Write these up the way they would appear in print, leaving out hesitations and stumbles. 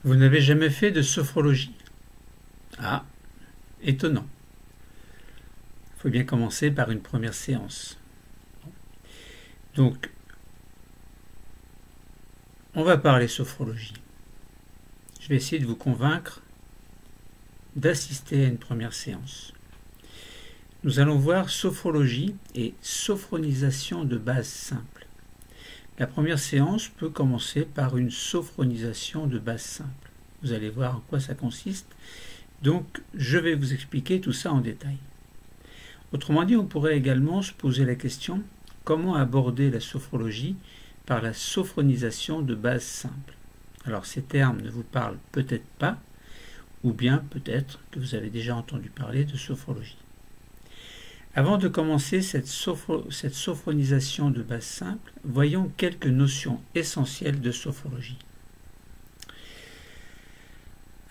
Vous n'avez jamais fait de sophrologie? Ah, étonnant. Il faut bien commencer par une première séance. Donc, on va parler sophrologie. Je vais essayer de vous convaincre d'assister à une première séance. Nous allons voir sophrologie et sophronisation de base simple. La première séance peut commencer par une sophronisation de base simple. Vous allez voir en quoi ça consiste. Donc, je vais vous expliquer tout ça en détail. Autrement dit, on pourrait également se poser la question comment aborder la sophrologie par la sophronisation de base simple. Alors, ces termes ne vous parlent peut-être pas, ou bien peut-être que vous avez déjà entendu parler de sophrologie. Avant de commencer cette sophronisation de base simple, voyons quelques notions essentielles de sophrologie.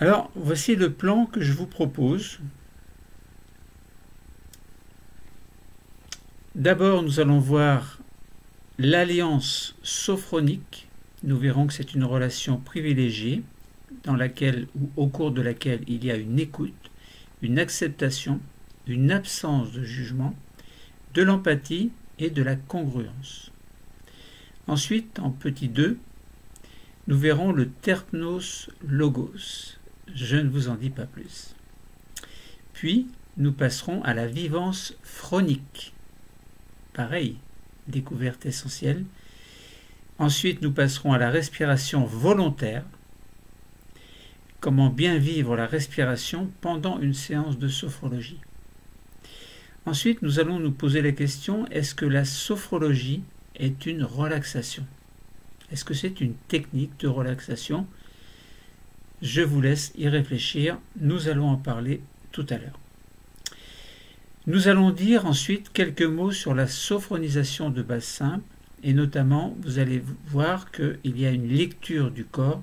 Alors, voici le plan que je vous propose. D'abord, nous allons voir l'alliance sophronique. Nous verrons que c'est une relation privilégiée dans laquelle ou au cours de laquelle il y a une écoute, une acceptation, une absence de jugement, de l'empathie et de la congruence. Ensuite, en petit 2, nous verrons le terpnos logos. Je ne vous en dis pas plus. Puis, nous passerons à la vivance phronique. Pareil, découverte essentielle. Ensuite, nous passerons à la respiration volontaire. Comment bien vivre la respiration pendant une séance de sophrologie. Ensuite, nous allons nous poser la question, est-ce que la sophrologie est une relaxation? Est-ce que c'est une technique de relaxation? Je vous laisse y réfléchir, nous allons en parler tout à l'heure. Nous allons dire ensuite quelques mots sur la sophronisation de base simple, et notamment, vous allez voir qu'il y a une lecture du corps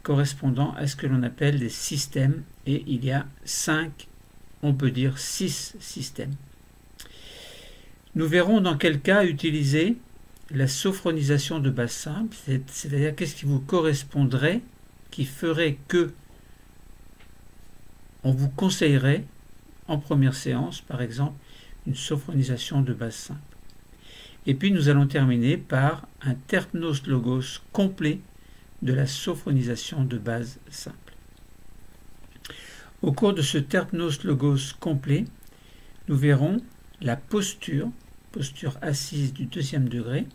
correspondant à ce que l'on appelle des systèmes, et il y a 5, on peut dire 6 systèmes. Nous verrons dans quel cas utiliser la sophronisation de base simple, c'est-à-dire qu'est-ce qui vous correspondrait, qui ferait que on vous conseillerait en première séance, par exemple, une sophronisation de base simple. Et puis nous allons terminer par un terpnos logos complet de la sophronisation de base simple. Au cours de ce terpnos logos complet, nous verrons la posture assise du 2e degré.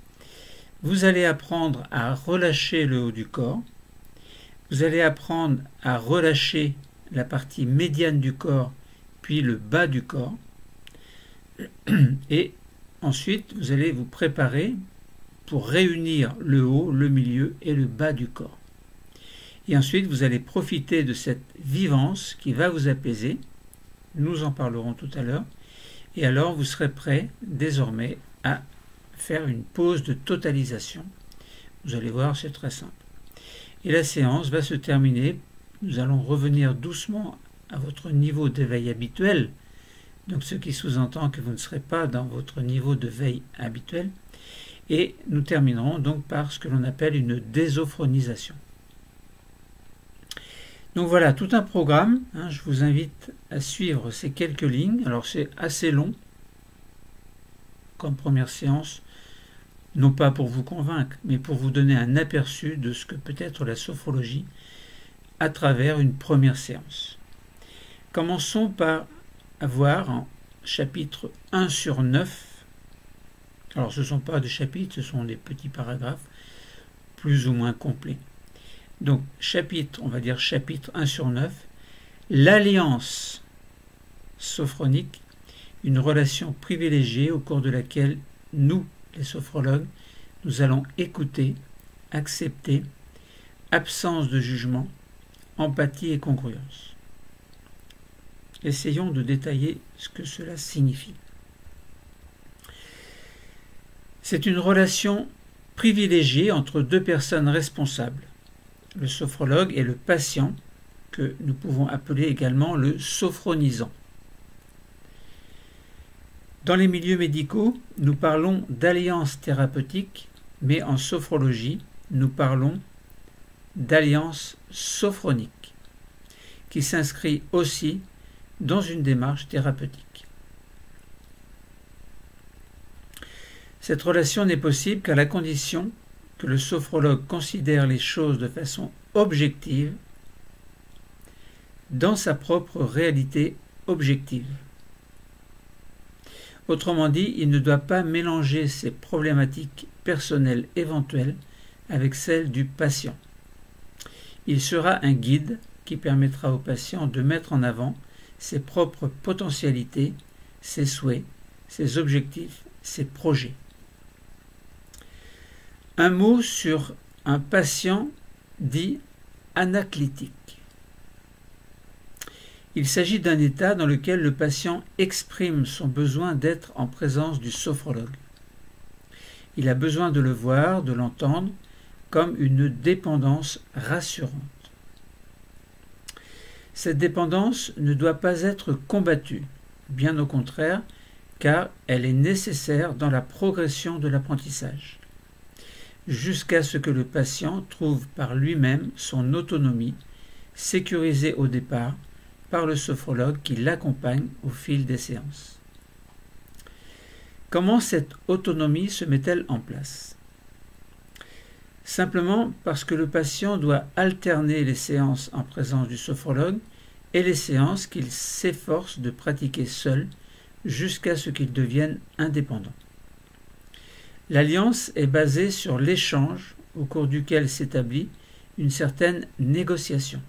Vous allez apprendre à relâcher le haut du corps. Vous allez apprendre à relâcher la partie médiane du corps, puis le bas du corps. Et ensuite, vous allez vous préparer pour réunir le haut, le milieu et le bas du corps. Et ensuite, vous allez profiter de cette vivance qui va vous apaiser. Nous en parlerons tout à l'heure. Et alors, vous serez prêt désormais à faire une pause de totalisation. Vous allez voir, c'est très simple. Et la séance va se terminer. Nous allons revenir doucement à votre niveau d'éveil habituel. Donc, ce qui sous-entend que vous ne serez pas dans votre niveau de veille habituel. Et nous terminerons donc par ce que l'on appelle une désophronisation. Donc voilà, tout un programme. Je vous invite à suivre ces quelques lignes. Alors c'est assez long comme première séance, non pas pour vous convaincre, mais pour vous donner un aperçu de ce que peut être la sophrologie à travers une première séance. Commençons par avoir en chapitre 1 sur 9, alors ce ne sont pas des chapitres, ce sont des petits paragraphes plus ou moins complets. Donc chapitre, on va dire chapitre 1 sur 9, l'alliance sophronique, une relation privilégiée au cours de laquelle nous, les sophrologues, nous allons écouter, accepter, absence de jugement, empathie et congruence. Essayons de détailler ce que cela signifie. C'est une relation privilégiée entre deux personnes responsables, le sophrologue et le patient, que nous pouvons appeler également le sophronisant. Dans les milieux médicaux, nous parlons d'alliance thérapeutique, mais en sophrologie, nous parlons d'alliance sophronique, qui s'inscrit aussi dans une démarche thérapeutique. Cette relation n'est possible qu'à la condition que le sophrologue considère les choses de façon objective dans sa propre réalité objective. Autrement dit, il ne doit pas mélanger ses problématiques personnelles éventuelles avec celles du patient. Il sera un guide qui permettra au patient de mettre en avant ses propres potentialités, ses souhaits, ses objectifs, ses projets. Un mot sur un patient dit anaclytique. Il s'agit d'un état dans lequel le patient exprime son besoin d'être en présence du sophrologue. Il a besoin de le voir, de l'entendre, comme une dépendance rassurante. Cette dépendance ne doit pas être combattue, bien au contraire, car elle est nécessaire dans la progression de l'apprentissage, jusqu'à ce que le patient trouve par lui-même son autonomie, sécurisée au départ par le sophrologue qui l'accompagne au fil des séances. Comment cette autonomie se met-elle en place? Simplement parce que le patient doit alterner les séances en présence du sophrologue et les séances qu'il s'efforce de pratiquer seul jusqu'à ce qu'il devienne indépendant. L'alliance est basée sur l'échange au cours duquel s'établit une certaine négociation.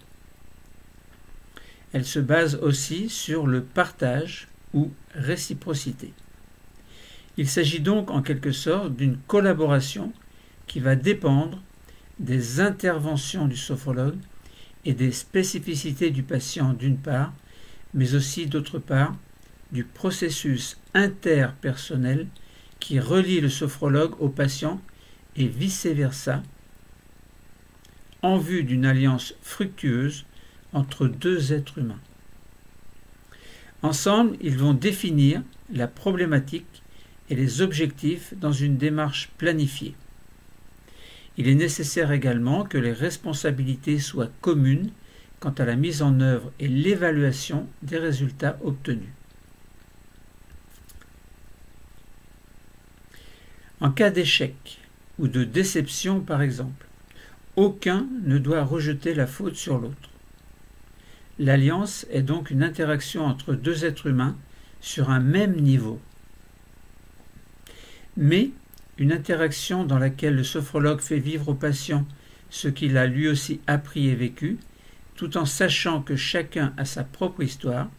Elle se base aussi sur le partage ou réciprocité. Il s'agit donc en quelque sorte d'une collaboration qui va dépendre des interventions du sophrologue et des spécificités du patient d'une part, mais aussi d'autre part du processus interpersonnel qui relie le sophrologue au patient et vice-versa, en vue d'une alliance fructueuse entre deux êtres humains. Ensemble, ils vont définir la problématique et les objectifs dans une démarche planifiée. Il est nécessaire également que les responsabilités soient communes quant à la mise en œuvre et l'évaluation des résultats obtenus. En cas d'échec ou de déception, par exemple, aucun ne doit rejeter la faute sur l'autre. L'alliance est donc une interaction entre deux êtres humains sur un même niveau, mais une interaction dans laquelle le sophrologue fait vivre au patient ce qu'il a lui aussi appris et vécu, tout en sachant que chacun a sa propre histoire,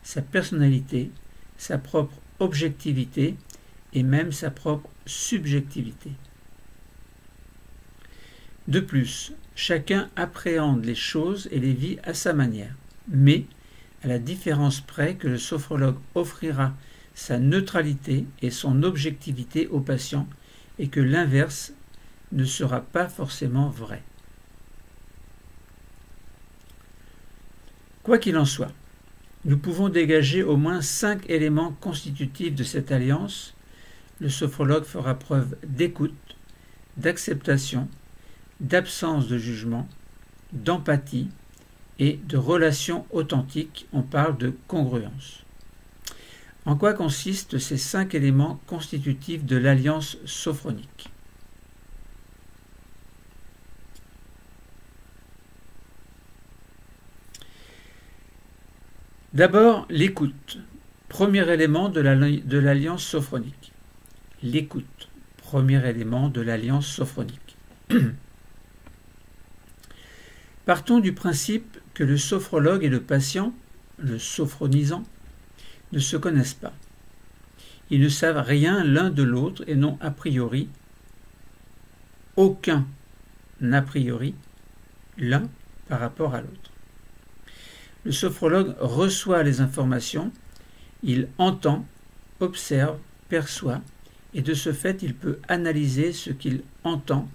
sa personnalité, sa propre objectivité et même sa propre subjectivité. De plus, chacun appréhende les choses et les vit à sa manière, mais à la différence près que le sophrologue offrira sa neutralité et son objectivité au patient et que l'inverse ne sera pas forcément vrai. Quoi qu'il en soit, nous pouvons dégager au moins 5 éléments constitutifs de cette alliance. Le sophrologue fera preuve d'écoute, d'acceptation, d'absence de jugement, d'empathie et de relations authentiques. On parle de congruence. En quoi consistent ces 5 éléments constitutifs de l'alliance sophronique? D'abord, l'écoute, premier élément de l'alliance sophronique. L'écoute, premier élément de l'alliance sophronique. Partons du principe que le sophrologue et le patient, le sophronisant, ne se connaissent pas. Ils ne savent rien l'un de l'autre et n'ont a priori aucun a priori l'un par rapport à l'autre. Le sophrologue reçoit les informations, il entend, observe, perçoit, et de ce fait, il peut analyser ce qu'il entend,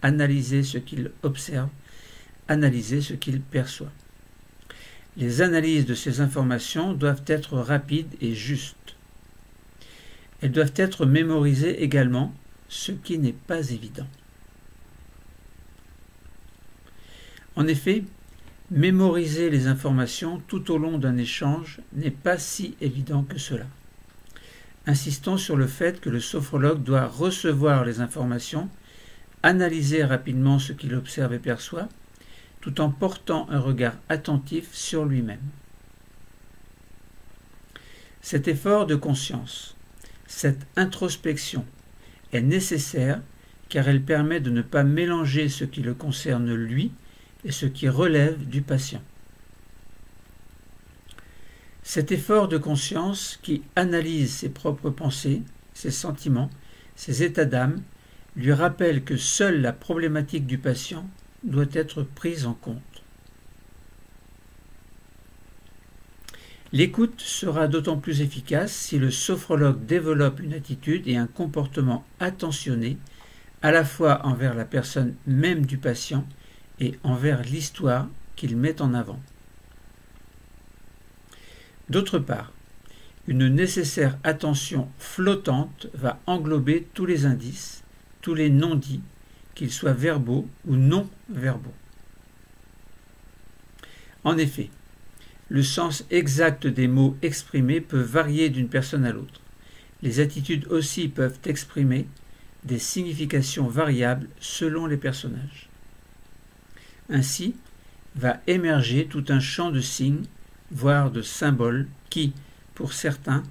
analyser ce qu'il observe, analyser ce qu'il perçoit. Les analyses de ces informations doivent être rapides et justes. Elles doivent être mémorisées également, ce qui n'est pas évident. En effet, mémoriser les informations tout au long d'un échange n'est pas si évident que cela. Insistons sur le fait que le sophrologue doit recevoir les informations, analyser rapidement ce qu'il observe et perçoit, tout en portant un regard attentif sur lui-même. Cet effort de conscience, cette introspection est nécessaire car elle permet de ne pas mélanger ce qui le concerne lui et ce qui relève du patient. Cet effort de conscience qui analyse ses propres pensées, ses sentiments, ses états d'âme, lui rappelle que seule la problématique du patient doit être prise en compte. L'écoute sera d'autant plus efficace si le sophrologue développe une attitude et un comportement attentionné à la fois envers la personne même du patient et envers l'histoire qu'il met en avant. D'autre part, une nécessaire attention flottante va englober tous les indices, tous les non-dits, qu'ils soient verbaux ou non verbaux. En effet, le sens exact des mots exprimés peut varier d'une personne à l'autre. Les attitudes aussi peuvent exprimer des significations variables selon les personnages. Ainsi, va émerger tout un champ de signes, voire de symboles, qui, pour certains,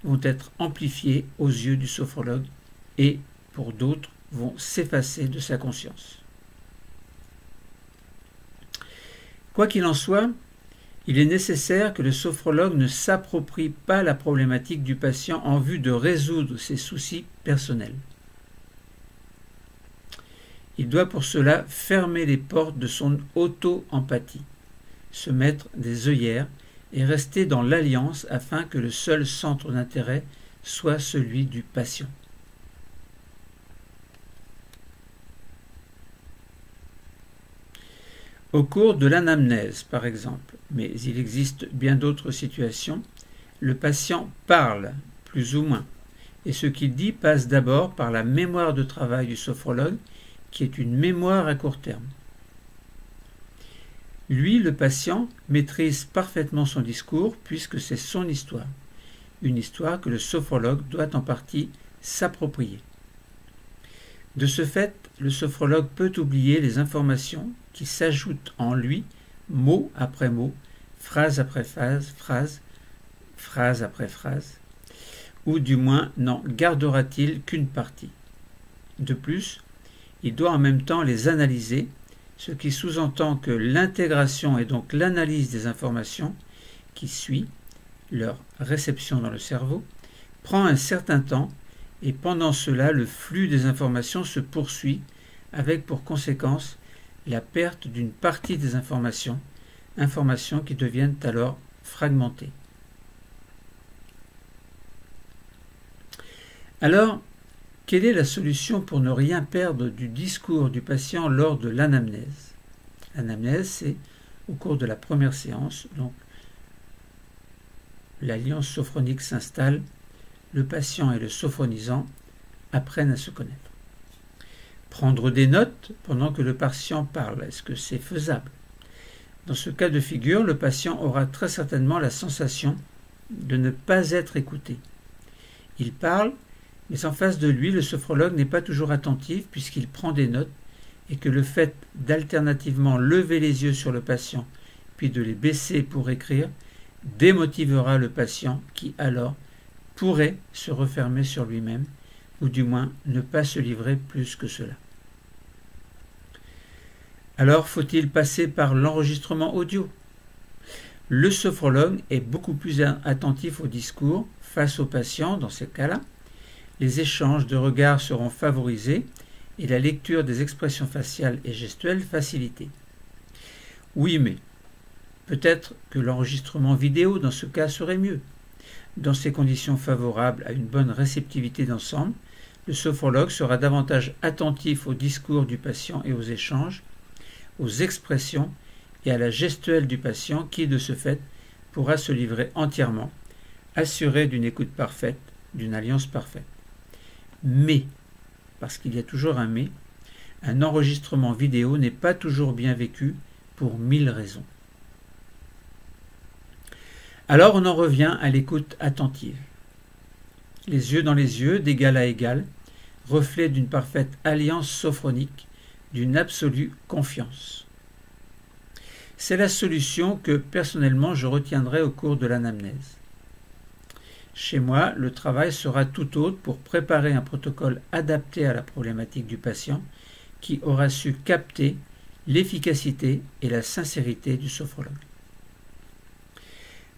vont être amplifiés aux yeux du sophrologue et, pour d'autres, vont s'effacer de sa conscience. Quoi qu'il en soit, il est nécessaire que le sophrologue ne s'approprie pas la problématique du patient en vue de résoudre ses soucis personnels. Il doit pour cela fermer les portes de son auto-empathie, se mettre des œillères et rester dans l'alliance afin que le seul centre d'intérêt soit celui du patient. Au cours de l'anamnèse, par exemple, mais il existe bien d'autres situations, le patient parle, plus ou moins, et ce qu'il dit passe d'abord par la mémoire de travail du sophrologue, qui est une mémoire à court terme. Lui, le patient, maîtrise parfaitement son discours puisque c'est son histoire, une histoire que le sophrologue doit en partie s'approprier. De ce fait, le sophrologue peut oublier les informations qui s'ajoutent en lui, mot après mot, phrase après phrase, phrase après phrase, ou du moins n'en gardera-t-il qu'une partie. De plus, il doit en même temps les analyser, ce qui sous-entend que l'intégration et donc l'analyse des informations qui suit, leur réception dans le cerveau, prend un certain temps et pendant cela le flux des informations se poursuit avec pour conséquence la perte d'une partie des informations qui deviennent alors fragmentées. Alors, quelle est la solution pour ne rien perdre du discours du patient lors de l'anamnèse? L'anamnèse, c'est au cours de la première séance, donc l'alliance sophronique s'installe, le patient et le sophronisant apprennent à se connaître. Prendre des notes pendant que le patient parle, est-ce que c'est faisable? Dans ce cas de figure, le patient aura très certainement la sensation de ne pas être écouté. Il parle, mais en face de lui, le sophrologue n'est pas toujours attentif puisqu'il prend des notes et que le fait d'alternativement lever les yeux sur le patient puis de les baisser pour écrire démotivera le patient qui alors pourrait se refermer sur lui-même ou du moins ne pas se livrer plus que cela. Alors faut-il passer par l'enregistrement audio? Le sophrologue est beaucoup plus attentif au discours face au patient dans ces cas-là. Les échanges de regards seront favorisés et la lecture des expressions faciales et gestuelles facilitée. Oui, mais peut-être que l'enregistrement vidéo dans ce cas serait mieux. Dans ces conditions favorables à une bonne réceptivité d'ensemble, le sophrologue sera davantage attentif au discours du patient et aux échanges, aux expressions et à la gestuelle du patient qui, de ce fait, pourra se livrer entièrement, assuré d'une écoute parfaite, d'une alliance parfaite. Mais, parce qu'il y a toujours un mais, un enregistrement vidéo n'est pas toujours bien vécu pour 1000 raisons. Alors on en revient à l'écoute attentive. Les yeux dans les yeux, d'égal à égal, reflet d'une parfaite alliance sophronique, d'une absolue confiance. C'est la solution que personnellement je retiendrai au cours de l'anamnèse. Chez moi, le travail sera tout autre pour préparer un protocole adapté à la problématique du patient qui aura su capter l'efficacité et la sincérité du sophrologue.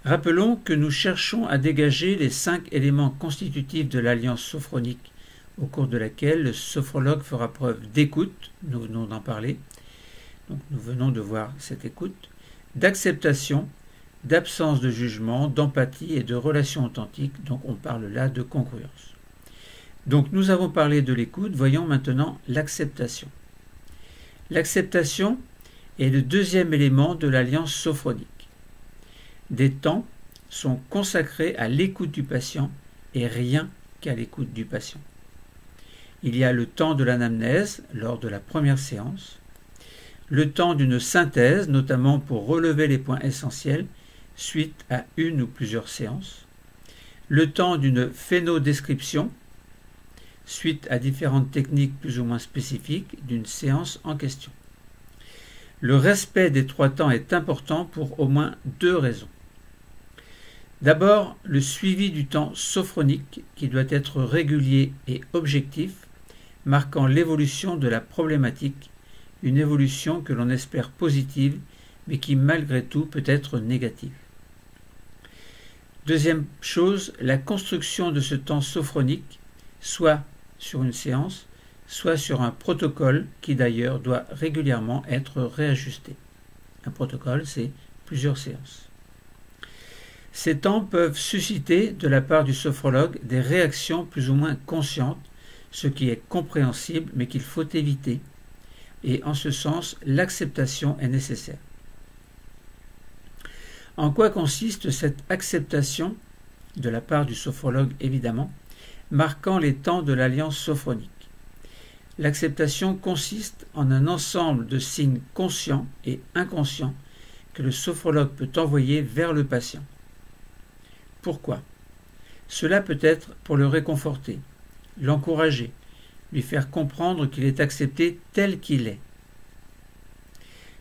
Rappelons que nous cherchons à dégager les 5 éléments constitutifs de l'alliance sophronique au cours de laquelle le sophrologue fera preuve d'écoute, nous venons d'en parler, donc nous venons de voir cette écoute, d'acceptation, d'absence de jugement, d'empathie et de relation authentique, donc on parle là de congruence. Donc nous avons parlé de l'écoute, voyons maintenant l'acceptation. L'acceptation est le deuxième élément de l'alliance sophronique. Des temps sont consacrés à l'écoute du patient et rien qu'à l'écoute du patient. Il y a le temps de l'anamnèse lors de la première séance, le temps d'une synthèse, notamment pour relever les points essentiels suite à une ou plusieurs séances, le temps d'une phénodescription suite à différentes techniques plus ou moins spécifiques d'une séance en question. Le respect des 3 temps est important pour au moins 2 raisons. D'abord, le suivi du temps sophronique qui doit être régulier et objectif, marquant l'évolution de la problématique, une évolution que l'on espère positive, mais qui malgré tout peut être négative. Deuxième chose, la construction de ce temps sophronique, soit sur une séance, soit sur un protocole qui d'ailleurs doit régulièrement être réajusté. Un protocole, c'est plusieurs séances. Ces temps peuvent susciter de la part du sophrologue des réactions plus ou moins conscientes, ce qui est compréhensible mais qu'il faut éviter. Et en ce sens, l'acceptation est nécessaire. En quoi consiste cette acceptation, de la part du sophrologue évidemment, marquant les temps de l'alliance sophronique? L'acceptation consiste en un ensemble de signes conscients et inconscients que le sophrologue peut envoyer vers le patient. Pourquoi? Cela peut être pour le réconforter, l'encourager, lui faire comprendre qu'il est accepté tel qu'il est.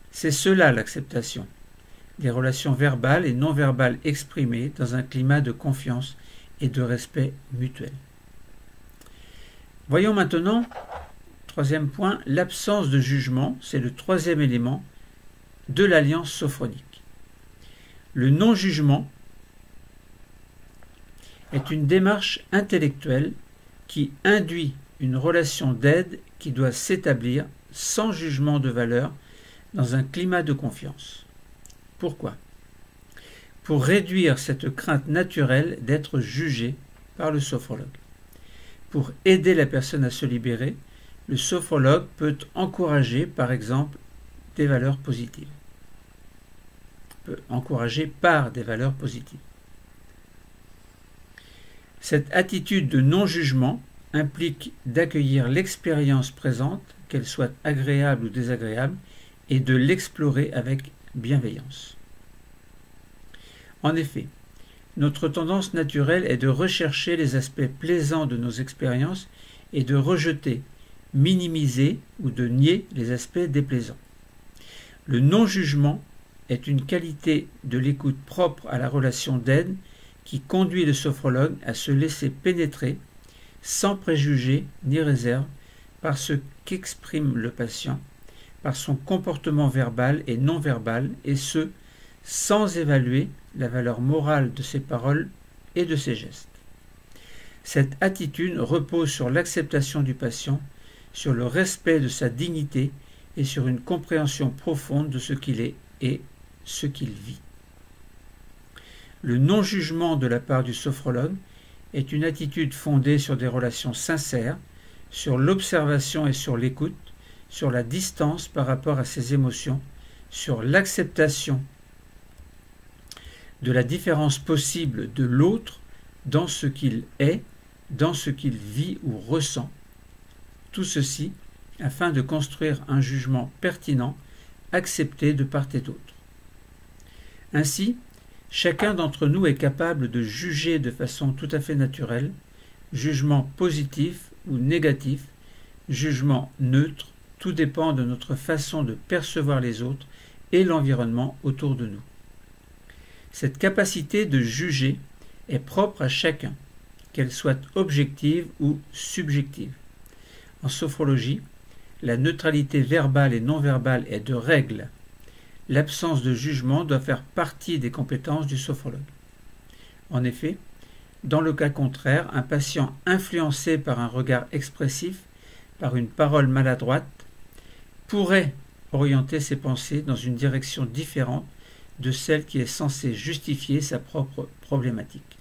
C'est cela l'acceptation, des relations verbales et non verbales exprimées dans un climat de confiance et de respect mutuel. Voyons maintenant, troisième point, l'absence de jugement, c'est le troisième élément de l'alliance sophronique. Le non-jugement est une démarche intellectuelle qui induit une relation d'aide qui doit s'établir sans jugement de valeur dans un climat de confiance. Pourquoi? Pour réduire cette crainte naturelle d'être jugé par le sophrologue. Pour aider la personne à se libérer, le sophrologue peut encourager, par exemple, des valeurs positives. Peut encourager par des valeurs positives. Cette attitude de non-jugement implique d'accueillir l'expérience présente, qu'elle soit agréable ou désagréable, et de l'explorer avec bienveillance. En effet, notre tendance naturelle est de rechercher les aspects plaisants de nos expériences et de rejeter, minimiser ou de nier les aspects déplaisants. Le non-jugement est une qualité de l'écoute propre à la relation d'aide qui conduit le sophrologue à se laisser pénétrer sans préjugés ni réserve par ce qu'exprime le patient, par son comportement verbal et non verbal, et ce, sans évaluer la valeur morale de ses paroles et de ses gestes. Cette attitude repose sur l'acceptation du patient, sur le respect de sa dignité et sur une compréhension profonde de ce qu'il est et ce qu'il vit. Le non-jugement de la part du sophrologue est une attitude fondée sur des relations sincères, sur l'observation et sur l'écoute, sur la distance par rapport à ses émotions, sur l'acceptation de la différence possible de l'autre dans ce qu'il est, dans ce qu'il vit ou ressent. Tout ceci afin de construire un jugement pertinent acceptées de part et d'autre. Ainsi, chacun d'entre nous est capable de juger de façon tout à fait naturelle, jugement positif ou négatif, jugement neutre, tout dépend de notre façon de percevoir les autres et l'environnement autour de nous. Cette capacité de juger est propre à chacun, qu'elle soit objective ou subjective. En sophrologie, la neutralité verbale et non verbale est de règle. L'absence de jugement doit faire partie des compétences du sophrologue. En effet, dans le cas contraire, un patient influencé par un regard expressif, par une parole maladroite, pourrait orienter ses pensées dans une direction différente de celle qui est censée justifier sa propre problématique.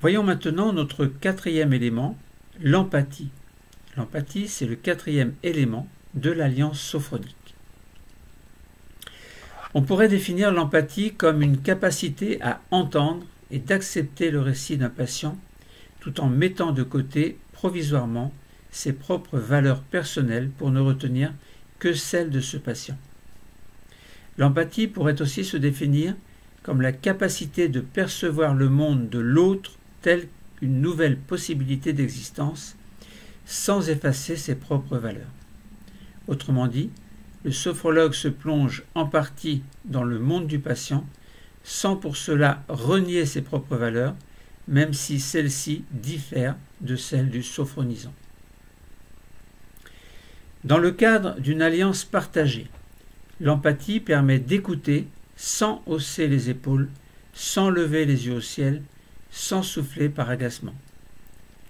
Voyons maintenant notre quatrième élément, l'empathie. L'empathie, c'est le quatrième élément de l'alliance sophronique. On pourrait définir l'empathie comme une capacité à entendre et d'accepter le récit d'un patient tout en mettant de côté provisoirement ses propres valeurs personnelles pour ne retenir que celles de ce patient. L'empathie pourrait aussi se définir comme la capacité de percevoir le monde de l'autre tel qu'une nouvelle possibilité d'existence sans effacer ses propres valeurs. Autrement dit, le sophrologue se plonge en partie dans le monde du patient sans pour cela renier ses propres valeurs, même si celles-ci diffèrent de celles du sophronisant. Dans le cadre d'une alliance partagée, l'empathie permet d'écouter sans hausser les épaules, sans lever les yeux au ciel, sans souffler par agacement.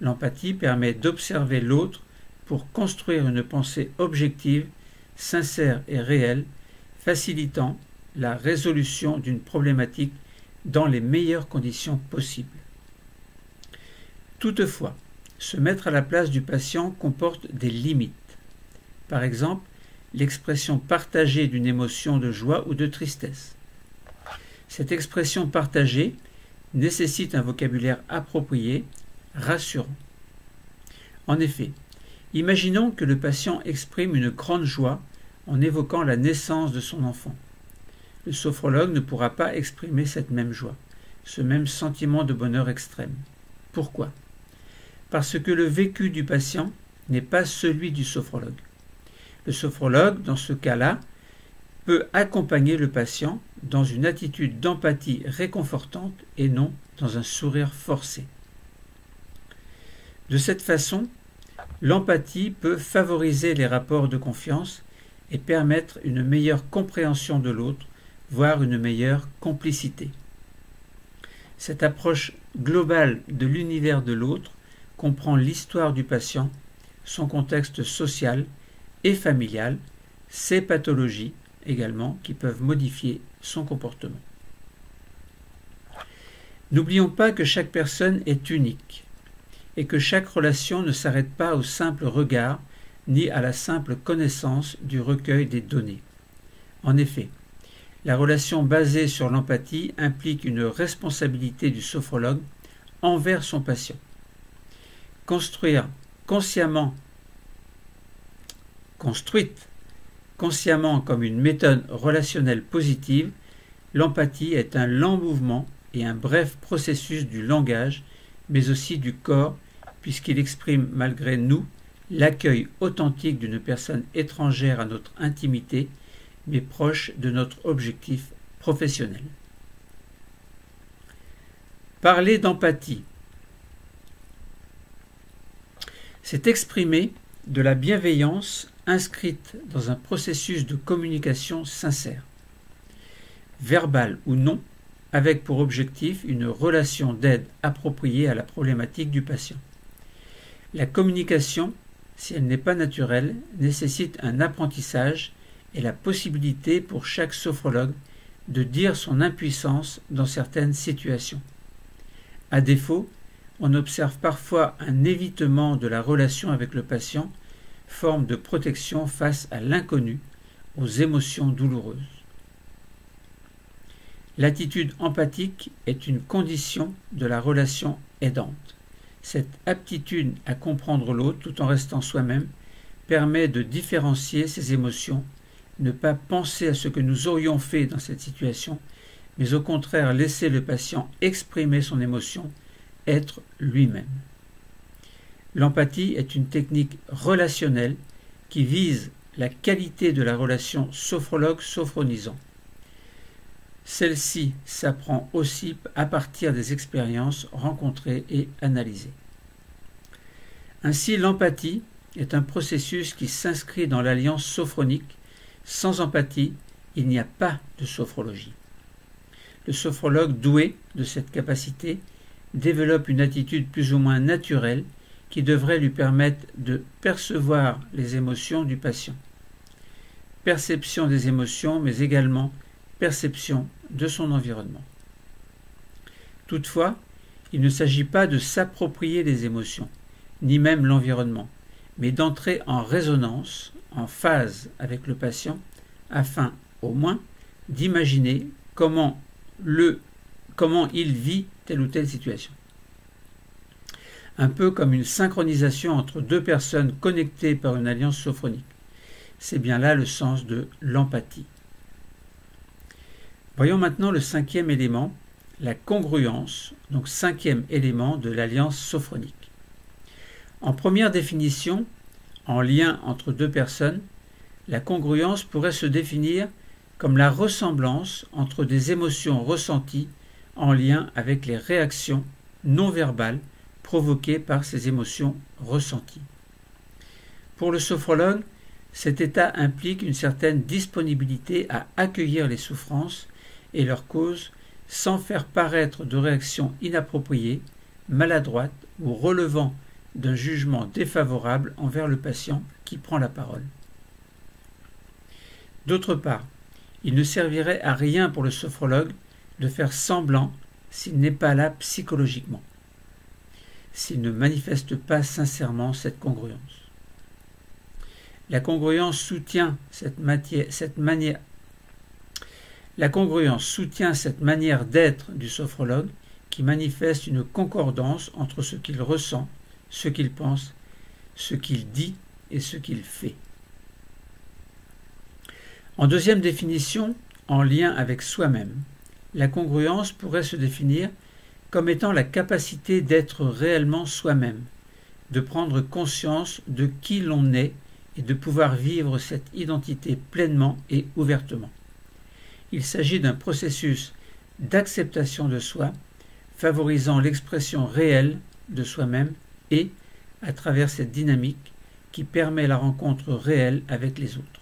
L'empathie permet d'observer l'autre pour construire une pensée objective, sincère et réelle, facilitant la résolution d'une problématique dans les meilleures conditions possibles. Toutefois, se mettre à la place du patient comporte des limites. Par exemple, l'expression partagée d'une émotion de joie ou de tristesse. Cette expression partagée nécessite un vocabulaire approprié, rassurant. En effet, imaginons que le patient exprime une grande joie en évoquant la naissance de son enfant. Le sophrologue ne pourra pas exprimer cette même joie, ce même sentiment de bonheur extrême. Pourquoi ? Parce que le vécu du patient n'est pas celui du sophrologue. Le sophrologue, dans ce cas-là, peut accompagner le patient dans une attitude d'empathie réconfortante et non dans un sourire forcé. De cette façon, l'empathie peut favoriser les rapports de confiance et permettre une meilleure compréhension de l'autre, voire une meilleure complicité. Cette approche globale de l'univers de l'autre comprend l'histoire du patient, son contexte social et familial, ses pathologies également qui peuvent modifier son comportement. N'oublions pas que chaque personne est unique et que chaque relation ne s'arrête pas au simple regard ni à la simple connaissance du recueil des données. En effet, la relation basée sur l'empathie implique une responsabilité du sophrologue envers son patient. Construite consciemment comme une méthode relationnelle positive, l'empathie est un lent mouvement et un bref processus du langage, mais aussi du corps, puisqu'il exprime malgré nous l'accueil authentique d'une personne étrangère à notre intimité, mais proche de notre objectif professionnel. Parler d'empathie, c'est exprimer de la bienveillance inscrite dans un processus de communication sincère, verbale ou non, avec pour objectif une relation d'aide appropriée à la problématique du patient. La communication, si elle n'est pas naturelle, nécessite un apprentissage et la possibilité pour chaque sophrologue de dire son impuissance dans certaines situations. À défaut, on observe parfois un évitement de la relation avec le patient, forme de protection face à l'inconnu, aux émotions douloureuses. L'attitude empathique est une condition de la relation aidante. Cette aptitude à comprendre l'autre tout en restant soi-même permet de différencier ses émotions ne pas penser à ce que nous aurions fait dans cette situation, mais au contraire laisser le patient exprimer son émotion, être lui-même. L'empathie est une technique relationnelle qui vise la qualité de la relation sophrologue-sophronisant. Celle-ci s'apprend aussi à partir des expériences rencontrées et analysées. Ainsi, l'empathie est un processus qui s'inscrit dans l'alliance sophronique. Sans empathie, il n'y a pas de sophrologie. Le sophrologue doué de cette capacité développe une attitude plus ou moins naturelle qui devrait lui permettre de percevoir les émotions du patient. Perception des émotions, mais également perception de son environnement. Toutefois, il ne s'agit pas de s'approprier les émotions, ni même l'environnement, mais d'entrer en résonance, en phase avec le patient, afin, au moins, d'imaginer comment il vit telle ou telle situation. Un peu comme une synchronisation entre deux personnes connectées par une alliance sophronique. C'est bien là le sens de l'empathie. Voyons maintenant le cinquième élément, la congruence, donc cinquième élément de l'alliance sophronique. En première définition, en lien entre deux personnes, la congruence pourrait se définir comme la ressemblance entre des émotions ressenties en lien avec les réactions non verbales provoquées par ces émotions ressenties. Pour le sophrologue, cet état implique une certaine disponibilité à accueillir les souffrances et leurs causes sans faire paraître de réactions inappropriées, maladroites ou relevant d'un jugement défavorable envers le patient qui prend la parole. D'autre part, il ne servirait à rien pour le sophrologue de faire semblant s'il n'est pas là psychologiquement, s'il ne manifeste pas sincèrement cette congruence. La congruence soutient cette manière d'être du sophrologue qui manifeste une concordance entre ce qu'il ressent, ce qu'il pense, ce qu'il dit et ce qu'il fait. En deuxième définition, en lien avec soi-même, la congruence pourrait se définir comme étant la capacité d'être réellement soi-même, de prendre conscience de qui l'on est et de pouvoir vivre cette identité pleinement et ouvertement. Il s'agit d'un processus d'acceptation de soi, favorisant l'expression réelle de soi-même et, à travers cette dynamique, qui permet la rencontre réelle avec les autres.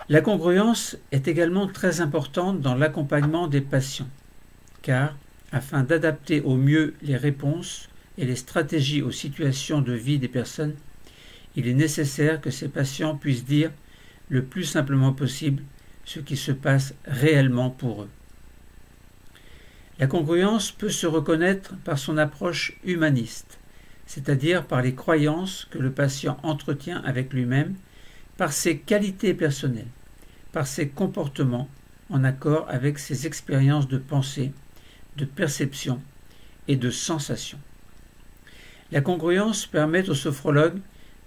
La congruence est également très importante dans l'accompagnement des patients, car, afin d'adapter au mieux les réponses et les stratégies aux situations de vie des personnes, il est nécessaire que ces patients puissent dire le plus simplement possible ce qui se passe réellement pour eux. La congruence peut se reconnaître par son approche humaniste, c'est-à-dire par les croyances que le patient entretient avec lui-même, par ses qualités personnelles, par ses comportements en accord avec ses expériences de pensée, de perception et de sensation. La congruence permet au sophrologue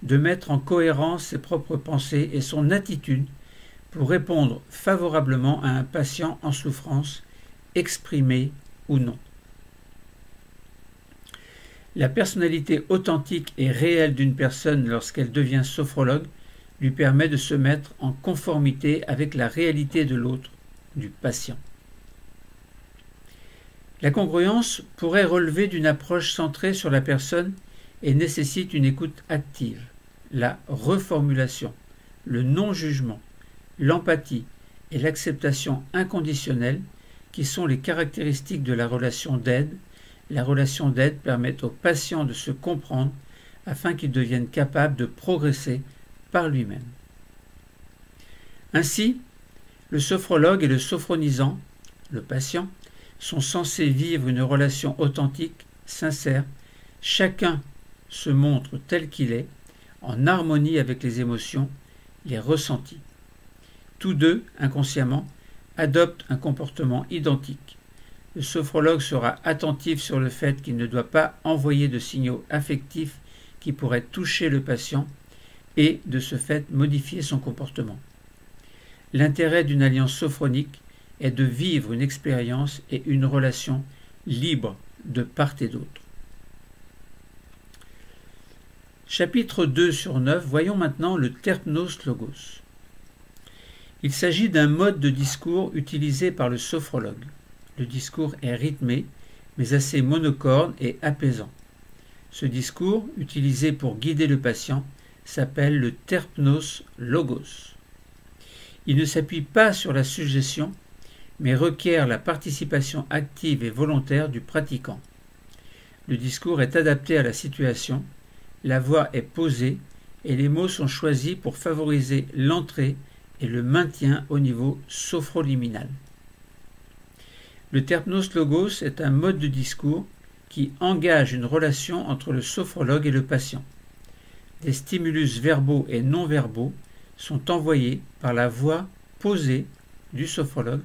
de mettre en cohérence ses propres pensées et son attitude pour répondre favorablement à un patient en souffrance, exprimé ou non. La personnalité authentique et réelle d'une personne lorsqu'elle devient sophrologue lui permet de se mettre en conformité avec la réalité de l'autre, du patient. La congruence pourrait relever d'une approche centrée sur la personne et nécessite une écoute active, la reformulation, le non-jugement, l'empathie et l'acceptation inconditionnelle qui sont les caractéristiques de la relation d'aide. La relation d'aide permet au patient de se comprendre afin qu'il devienne capable de progresser par lui-même. Ainsi, le sophrologue et le sophronisant, le patient, sont censés vivre une relation authentique, sincère. Chacun se montre tel qu'il est, en harmonie avec les émotions, les ressentis. Tous deux, inconsciemment, adoptent un comportement identique. Le sophrologue sera attentif sur le fait qu'il ne doit pas envoyer de signaux affectifs qui pourraient toucher le patient, et de ce fait modifier son comportement. L'intérêt d'une alliance sophronique est de vivre une expérience et une relation libre de part et d'autre. Chapitre 2 sur 9, voyons maintenant le terpnos logos. Il s'agit d'un mode de discours utilisé par le sophrologue. Le discours est rythmé, mais assez monocorde et apaisant. Ce discours, utilisé pour guider le patient, s'appelle le terpnos logos. Il ne s'appuie pas sur la suggestion, mais requiert la participation active et volontaire du pratiquant. Le discours est adapté à la situation, la voix est posée et les mots sont choisis pour favoriser l'entrée et le maintien au niveau sophroliminal. Le terpnos logos est un mode de discours qui engage une relation entre le sophrologue et le patient. Des stimulus verbaux et non verbaux sont envoyés par la voix posée du sophrologue,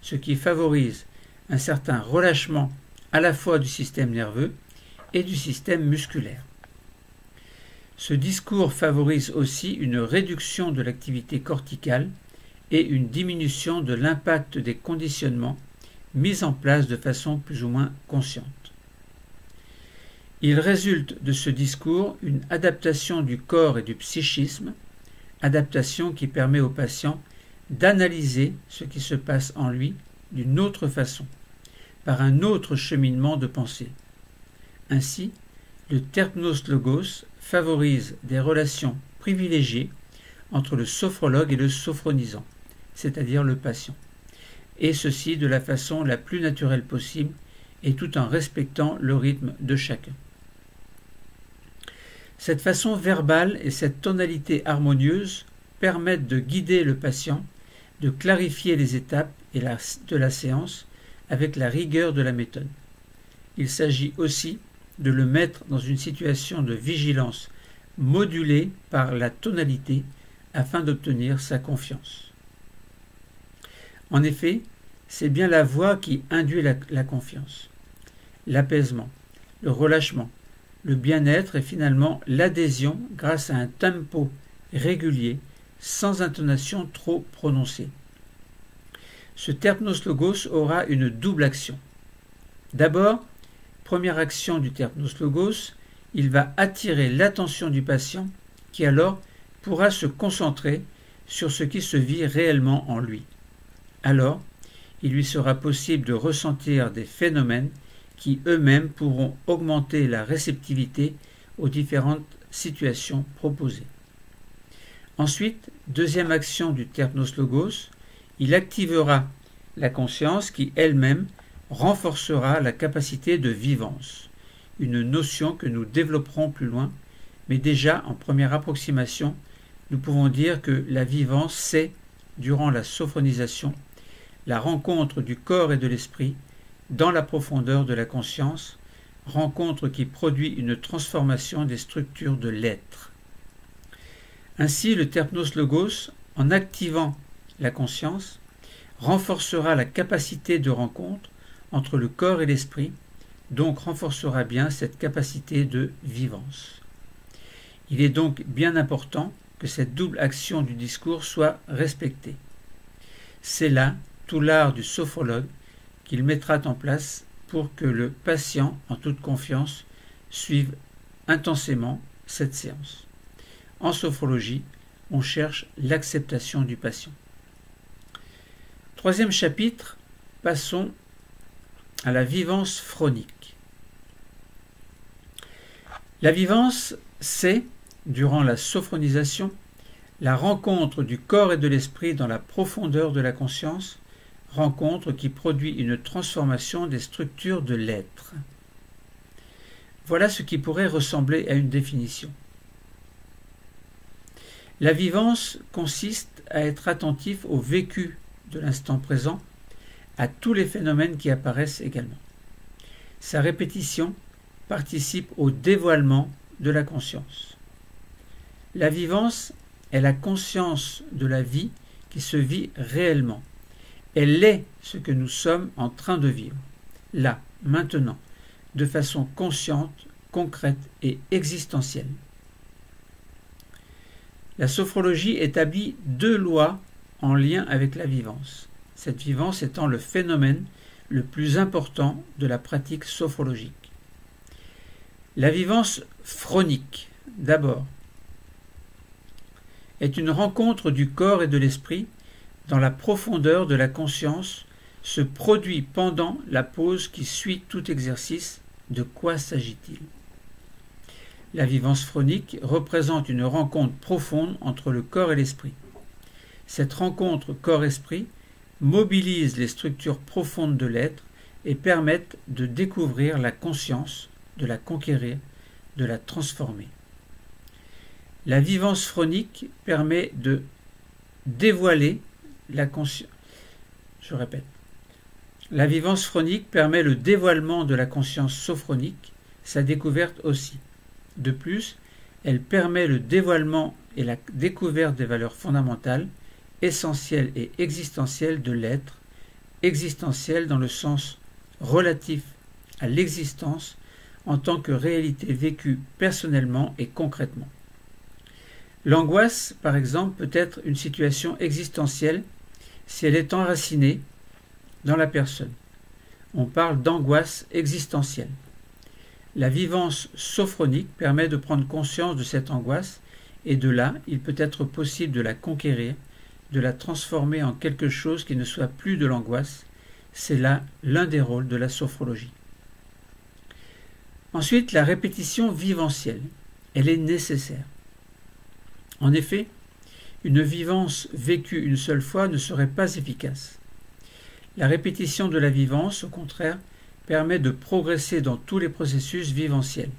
ce qui favorise un certain relâchement à la fois du système nerveux et du système musculaire. Ce discours favorise aussi une réduction de l'activité corticale et une diminution de l'impact des conditionnements mis en place de façon plus ou moins consciente. Il résulte de ce discours une adaptation du corps et du psychisme, adaptation qui permet au patient d'analyser ce qui se passe en lui d'une autre façon, par un autre cheminement de pensée. Ainsi, le terpnos logos favorise des relations privilégiées entre le sophrologue et le sophronisant, c'est-à-dire le patient, et ceci de la façon la plus naturelle possible et tout en respectant le rythme de chacun. Cette façon verbale et cette tonalité harmonieuse permettent de guider le patient, de clarifier les étapes de la séance avec la rigueur de la méthode. Il s'agit aussi de le mettre dans une situation de vigilance modulée par la tonalité afin d'obtenir sa confiance. En effet, c'est bien la voix qui induit la confiance, l'apaisement, le relâchement, le bien-être et finalement l'adhésion grâce à un tempo régulier sans intonation trop prononcée. Ce terpnos logos aura une double action. D'abord, première action du terpnos logos, il va attirer l'attention du patient qui alors pourra se concentrer sur ce qui se vit réellement en lui. Alors, il lui sera possible de ressentir des phénomènes qui eux-mêmes pourront augmenter la réceptivité aux différentes situations proposées. Ensuite, deuxième action du terpnos logos, il activera la conscience qui elle-même renforcera la capacité de vivance, une notion que nous développerons plus loin, mais déjà en première approximation, nous pouvons dire que la vivance, c'est, durant la sophronisation, la rencontre du corps et de l'esprit dans la profondeur de la conscience, rencontre qui produit une transformation des structures de l'être. Ainsi, le terpnos logos, en activant la conscience, renforcera la capacité de rencontre entre le corps et l'esprit, donc renforcera bien cette capacité de vivance. Il est donc bien important que cette double action du discours soit respectée. C'est là tout l'art du sophrologue qu'il mettra en place pour que le patient, en toute confiance, suive intensément cette séance. En sophrologie, on cherche l'acceptation du patient. Troisième chapitre, passons à la vivance phronique. La vivance, c'est, durant la sophronisation, la rencontre du corps et de l'esprit dans la profondeur de la conscience, rencontre qui produit une transformation des structures de l'être. Voilà ce qui pourrait ressembler à une définition. La vivance consiste à être attentif au vécu de l'instant présent, à tous les phénomènes qui apparaissent également. Sa répétition participe au dévoilement de la conscience. La vivance est la conscience de la vie qui se vit réellement. Elle est ce que nous sommes en train de vivre, là, maintenant, de façon consciente, concrète et existentielle. La sophrologie établit deux lois en lien avec la vivance, cette vivance étant le phénomène le plus important de la pratique sophrologique. La vivance phronique, d'abord, est une rencontre du corps et de l'esprit dans la profondeur de la conscience, se produit pendant la pause qui suit tout exercice. De quoi s'agit-il? La vivance phronique représente une rencontre profonde entre le corps et l'esprit. Cette rencontre corps-esprit mobilise les structures profondes de l'être et permettent de découvrir la conscience, de la conquérir, de la transformer. La vivance phronique permet de dévoiler la conscience. Je répète. La vivance phronique permet le dévoilement de la conscience sophronique, sa découverte aussi. De plus, elle permet le dévoilement et la découverte des valeurs fondamentales, essentielles et existentielles de l'être, existentielles dans le sens relatif à l'existence en tant que réalité vécue personnellement et concrètement. L'angoisse, par exemple, peut être une situation existentielle si elle est enracinée dans la personne. On parle d'angoisse existentielle. La vivance sophronique permet de prendre conscience de cette angoisse et de là, il peut être possible de la conquérir, de la transformer en quelque chose qui ne soit plus de l'angoisse. C'est là l'un des rôles de la sophrologie. Ensuite, la répétition vivencielle. Elle est nécessaire. En effet, une vivance vécue une seule fois ne serait pas efficace. La répétition de la vivance, au contraire, permet de progresser dans tous les processus vivenciels.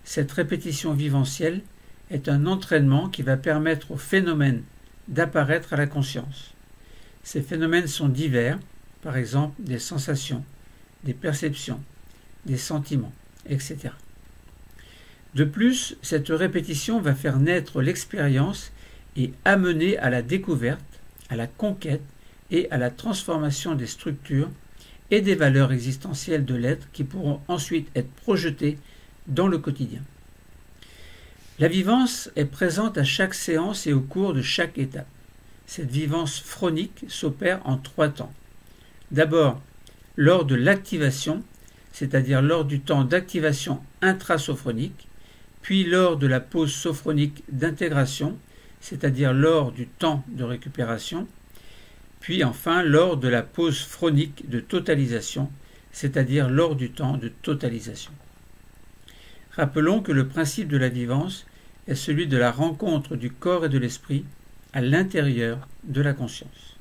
Cette répétition vivencielle est un entraînement qui va permettre aux phénomènes d'apparaître à la conscience. Ces phénomènes sont divers, par exemple des sensations, des perceptions, des sentiments, etc. De plus, cette répétition va faire naître l'expérience et amener à la découverte, à la conquête et à la transformation des structures et des valeurs existentielles de l'être qui pourront ensuite être projetées dans le quotidien. La vivance est présente à chaque séance et au cours de chaque étape. Cette vivance phronique s'opère en 3 temps. D'abord, lors de l'activation, c'est-à-dire lors du temps d'activation intrasophronique, puis lors de la pause sophronique d'intégration, c'est-à-dire lors du temps de récupération, puis enfin lors de la pause phronique de totalisation, c'est-à-dire lors du temps de totalisation. Rappelons que le principe de la vivance est celui de la rencontre du corps et de l'esprit à l'intérieur de la conscience.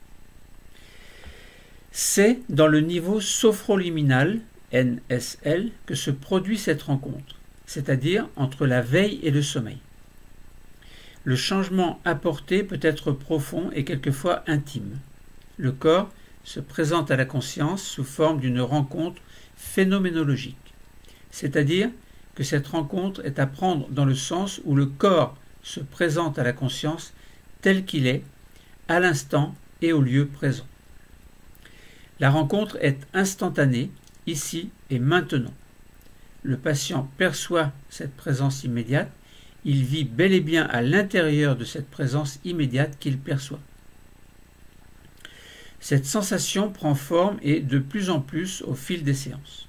C'est dans le niveau sophroliminal, NSL, que se produit cette rencontre, c'est-à-dire entre la veille et le sommeil. Le changement apporté peut être profond et quelquefois intime. Le corps se présente à la conscience sous forme d'une rencontre phénoménologique, c'est-à-dire que cette rencontre est à prendre dans le sens où le corps se présente à la conscience tel qu'il est, à l'instant et au lieu présent. La rencontre est instantanée, ici et maintenant. Le patient perçoit cette présence immédiate, il vit bel et bien à l'intérieur de cette présence immédiate qu'il perçoit. Cette sensation prend forme et de plus en plus au fil des séances.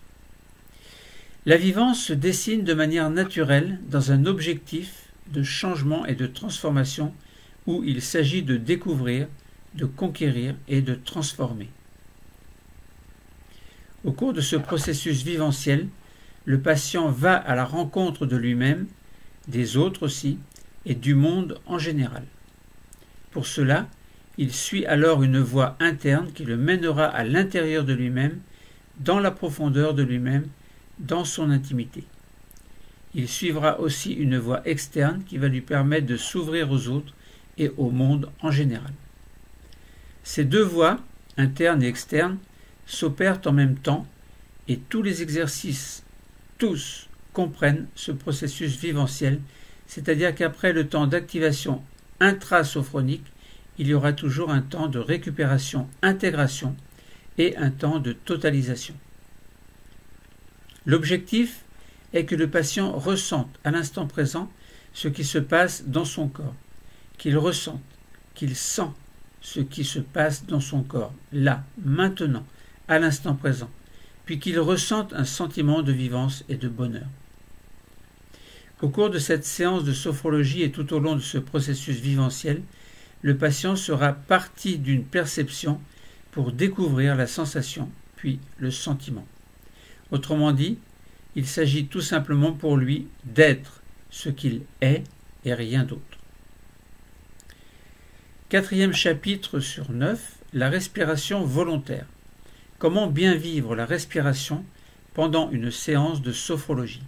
La vivance se dessine de manière naturelle dans un objectif de changement et de transformation où il s'agit de découvrir, de conquérir et de transformer. Au cours de ce processus vivenciel, le patient va à la rencontre de lui-même, des autres aussi, et du monde en général. Pour cela, il suit alors une voie interne qui le mènera à l'intérieur de lui-même, dans la profondeur de lui-même, dans son intimité. Il suivra aussi une voie externe qui va lui permettre de s'ouvrir aux autres et au monde en général. Ces deux voies, interne et externe, s'opèrent en même temps et tous les exercices, tous, comprennent ce processus vivenciel, c'est-à-dire qu'après le temps d'activation intrasophronique, il y aura toujours un temps de récupération-intégration et un temps de totalisation. L'objectif est que le patient ressente à l'instant présent ce qui se passe dans son corps. qu'il ressente, qu'il sent ce qui se passe dans son corps, là, maintenant, à l'instant présent, puis qu'il ressente un sentiment de vivance et de bonheur. Au cours de cette séance de sophrologie et tout au long de ce processus viventiel, le patient sera parti d'une perception pour découvrir la sensation, puis le sentiment. Autrement dit, il s'agit tout simplement pour lui d'être ce qu'il est et rien d'autre. 4e chapitre sur 9, la respiration volontaire. Comment bien vivre la respiration pendant une séance de sophrologie.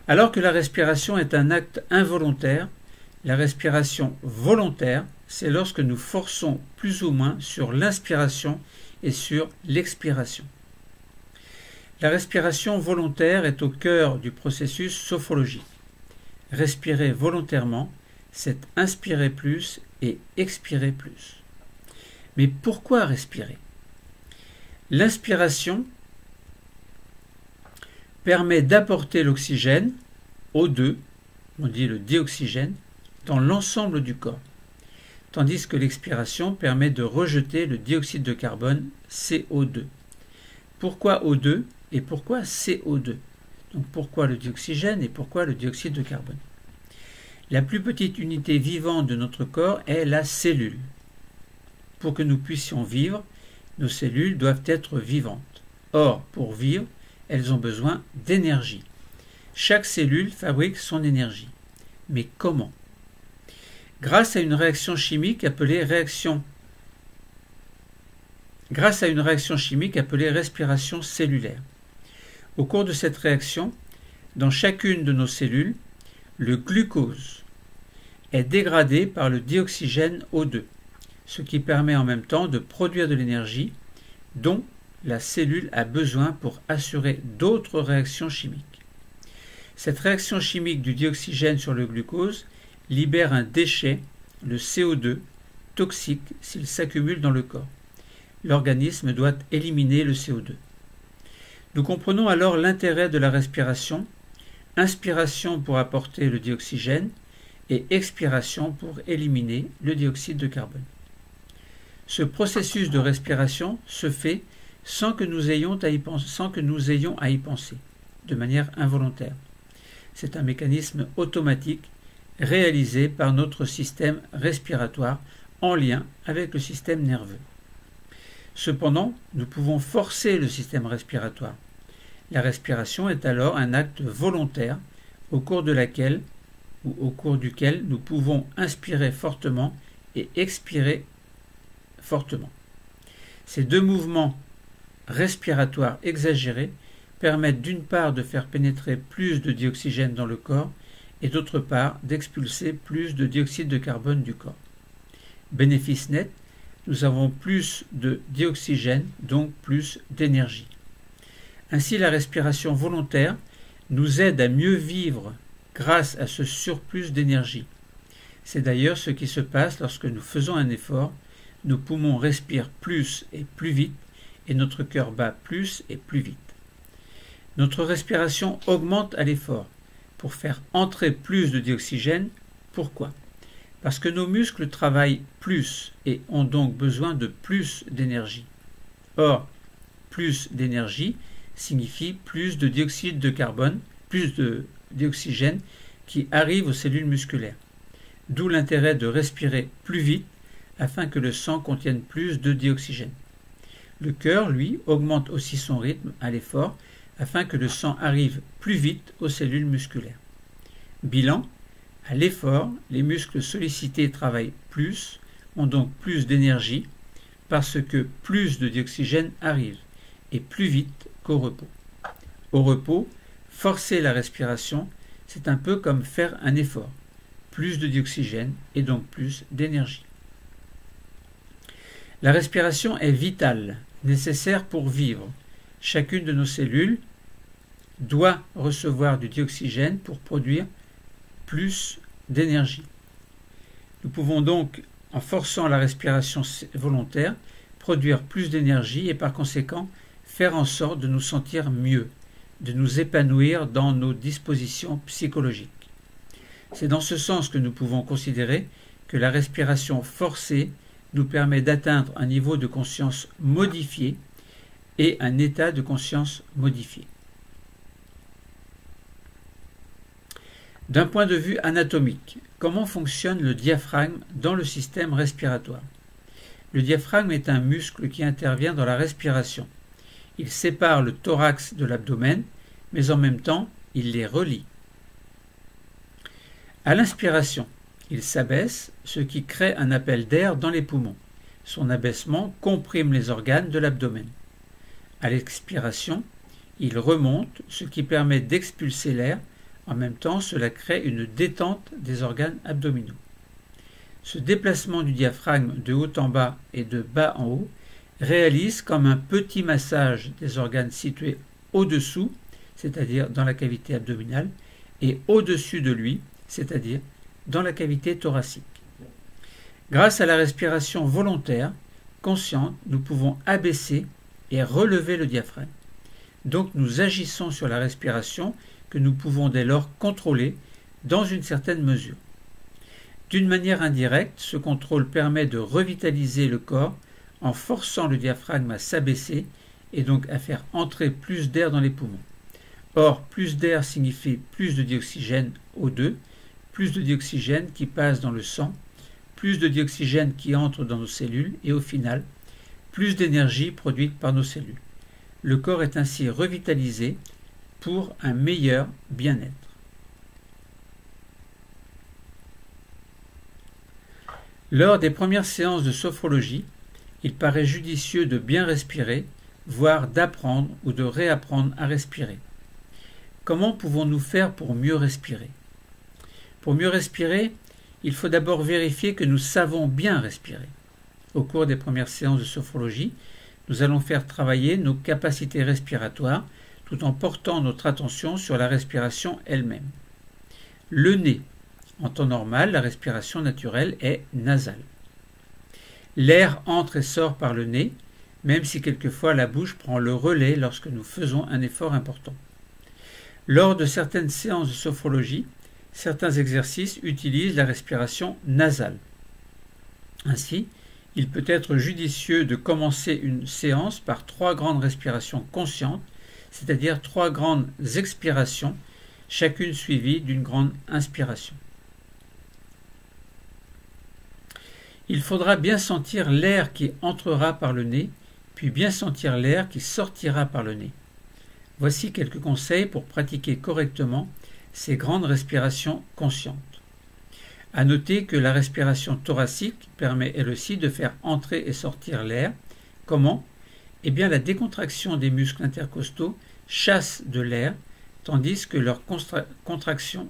Alors que la respiration est un acte involontaire, la respiration volontaire, c'est lorsque nous forçons plus ou moins sur l'inspiration et sur l'expiration. La respiration volontaire est au cœur du processus sophrologique. Respirer volontairement, c'est inspirer plus et expirer plus. Mais pourquoi respirer? L'inspiration permet d'apporter l'oxygène, O2, on dit le dioxygène, dans l'ensemble du corps, tandis que l'expiration permet de rejeter le dioxyde de carbone, CO2. Pourquoi O2 et pourquoi CO2? Donc pourquoi le dioxygène et pourquoi le dioxyde de carbone? La plus petite unité vivante de notre corps est la cellule. Pour que nous puissions vivre, nos cellules doivent être vivantes. Or, pour vivre, elles ont besoin d'énergie. Chaque cellule fabrique son énergie. Mais comment? Grâce à une réaction chimique appelée respiration cellulaire. Au cours de cette réaction, dans chacune de nos cellules, le glucose est dégradé par le dioxygène O2, ce qui permet en même temps de produire de l'énergie dont la cellule a besoin pour assurer d'autres réactions chimiques. Cette réaction chimique du dioxygène sur le glucose libère un déchet, le CO2, toxique s'il s'accumule dans le corps. L'organisme doit éliminer le CO2. Nous comprenons alors l'intérêt de la respiration, inspiration pour apporter le dioxygène et expiration pour éliminer le dioxyde de carbone. Ce processus de respiration se fait sans que nous ayons à y penser, de manière involontaire. C'est un mécanisme automatique réalisé par notre système respiratoire en lien avec le système nerveux. Cependant, nous pouvons forcer le système respiratoire. La respiration est alors un acte volontaire au cours duquel nous pouvons inspirer fortement et expirer fortement. Ces deux mouvements respiratoires exagérés permettent d'une part de faire pénétrer plus de dioxygène dans le corps et d'autre part d'expulser plus de dioxyde de carbone du corps. Bénéfice net, nous avons plus de dioxygène, donc plus d'énergie. Ainsi, la respiration volontaire nous aide à mieux vivre grâce à ce surplus d'énergie. C'est d'ailleurs ce qui se passe lorsque nous faisons un effort. Nos poumons respirent plus et plus vite et notre cœur bat plus et plus vite. Notre respiration augmente à l'effort pour faire entrer plus de dioxygène. Pourquoi? Parce que nos muscles travaillent plus et ont donc besoin de plus d'énergie. Or, plus d'énergie signifie plus de dioxyde de carbone, plus de dioxygène qui arrive aux cellules musculaires. D'où l'intérêt de respirer plus vite afin que le sang contienne plus de dioxygène. Le cœur, lui, augmente aussi son rythme à l'effort afin que le sang arrive plus vite aux cellules musculaires. Bilan, à l'effort, les muscles sollicités travaillent plus, ont donc plus d'énergie parce que plus de dioxygène arrive et plus vite qu'au repos. Au repos, forcer la respiration, c'est un peu comme faire un effort. Plus de dioxygène et donc plus d'énergie. La respiration est vitale, nécessaire pour vivre. Chacune de nos cellules doit recevoir du dioxygène pour produire plus d'énergie. Nous pouvons donc, en forçant la respiration volontaire, produire plus d'énergie et par conséquent faire en sorte de nous sentir mieux, de nous épanouir dans nos dispositions psychologiques. C'est dans ce sens que nous pouvons considérer que la respiration forcée nous permet d'atteindre un niveau de conscience modifié et un état de conscience modifié. D'un point de vue anatomique, comment fonctionne le diaphragme dans le système respiratoire? Le diaphragme est un muscle qui intervient dans la respiration. Il sépare le thorax de l'abdomen, mais en même temps, il les relie. À l'inspiration, il s'abaisse, ce qui crée un appel d'air dans les poumons. Son abaissement comprime les organes de l'abdomen. À l'expiration, il remonte, ce qui permet d'expulser l'air. En même temps, cela crée une détente des organes abdominaux. Ce déplacement du diaphragme de haut en bas et de bas en haut réalise comme un petit massage des organes situés au-dessous, c'est-à-dire dans la cavité abdominale, et au-dessus de lui, c'est-à-dire dans la cavité thoracique. Grâce à la respiration volontaire, consciente, nous pouvons abaisser et relever le diaphragme. Donc nous agissons sur la respiration que nous pouvons dès lors contrôler dans une certaine mesure. D'une manière indirecte, ce contrôle permet de revitaliser le corps en forçant le diaphragme à s'abaisser et donc à faire entrer plus d'air dans les poumons. Or, plus d'air signifie plus de dioxygène O2, plus de dioxygène qui passe dans le sang, plus de dioxygène qui entre dans nos cellules et au final, plus d'énergie produite par nos cellules. Le corps est ainsi revitalisé pour un meilleur bien-être. Lors des premières séances de sophrologie, il paraît judicieux de bien respirer, voire d'apprendre ou de réapprendre à respirer. Comment pouvons-nous faire pour mieux respirer? Pour mieux respirer, il faut d'abord vérifier que nous savons bien respirer. Au cours des premières séances de sophrologie, nous allons faire travailler nos capacités respiratoires tout en portant notre attention sur la respiration elle-même. Le nez. En temps normal, la respiration naturelle est nasale. L'air entre et sort par le nez, même si quelquefois la bouche prend le relais lorsque nous faisons un effort important. Lors de certaines séances de sophrologie, certains exercices utilisent la respiration nasale. Ainsi, il peut être judicieux de commencer une séance par 3 grandes respirations conscientes, c'est-à-dire 3 grandes expirations, chacune suivie d'une grande inspiration. Il faudra bien sentir l'air qui entrera par le nez, puis bien sentir l'air qui sortira par le nez. Voici quelques conseils pour pratiquer correctement ces grandes respirations conscientes. À noter que la respiration thoracique permet elle aussi de faire entrer et sortir l'air. Comment? Eh bien, la décontraction des muscles intercostaux chasse de l'air, tandis que leur contraction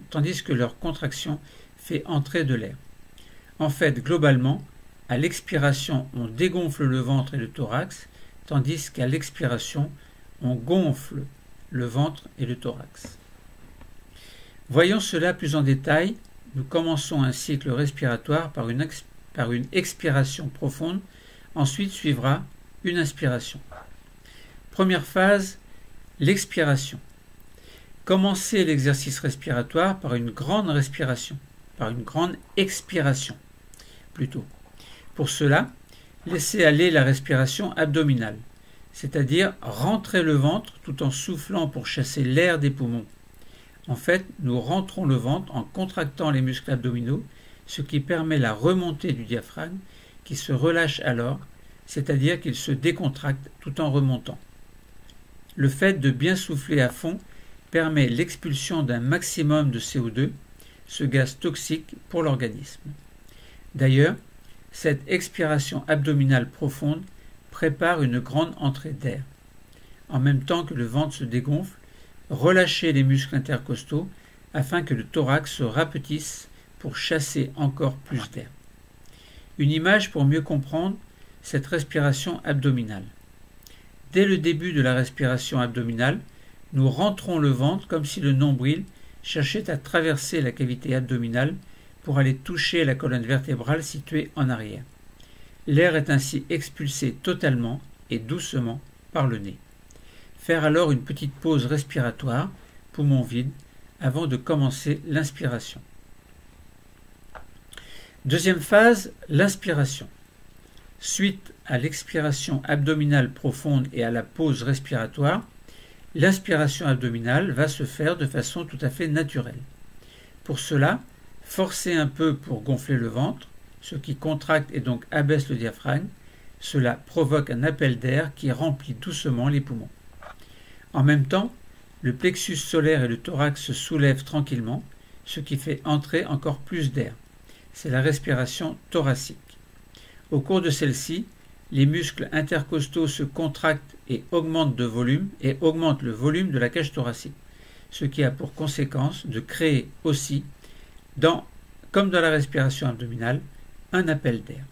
fait entrer de l'air. En fait, globalement, à l'expiration, on dégonfle le ventre et le thorax, tandis qu'à l'expiration, on gonfle le ventre et le thorax. Voyons cela plus en détail. Nous commençons un cycle respiratoire par une expiration profonde, ensuite suivra une inspiration. Première phase, l'expiration. Commencez l'exercice respiratoire par une grande respiration, par une grande expiration plutôt. Pour cela, laissez aller la respiration abdominale, c'est-à-dire rentrer le ventre tout en soufflant pour chasser l'air des poumons. En fait, nous rentrons le ventre en contractant les muscles abdominaux, ce qui permet la remontée du diaphragme qui se relâche alors, c'est-à-dire qu'il se décontracte tout en remontant. Le fait de bien souffler à fond permet l'expulsion d'un maximum de CO2, ce gaz toxique pour l'organisme. D'ailleurs, cette expiration abdominale profonde prépare une grande entrée d'air. En même temps que le ventre se dégonfle, relâchez les muscles intercostaux afin que le thorax se rapetisse pour chasser encore plus d'air. Une image pour mieux comprendre cette respiration abdominale. Dès le début de la respiration abdominale, nous rentrons le ventre comme si le nombril cherchait à traverser la cavité abdominale pour aller toucher la colonne vertébrale située en arrière. L'air est ainsi expulsé totalement et doucement par le nez. Faire alors une petite pause respiratoire, poumon vide, avant de commencer l'inspiration. Deuxième phase, l'inspiration. Suite à l'expiration abdominale profonde et à la pause respiratoire, l'inspiration abdominale va se faire de façon tout à fait naturelle. Pour cela, forcez un peu pour gonfler le ventre, ce qui contracte et donc abaisse le diaphragme. Cela provoque un appel d'air qui remplit doucement les poumons. En même temps, le plexus solaire et le thorax se soulèvent tranquillement, ce qui fait entrer encore plus d'air. C'est la respiration thoracique. Au cours de celle-ci, les muscles intercostaux se contractent et augmentent de volume et augmentent le volume de la cage thoracique, ce qui a pour conséquence de créer aussi, comme dans la respiration abdominale, un appel d'air.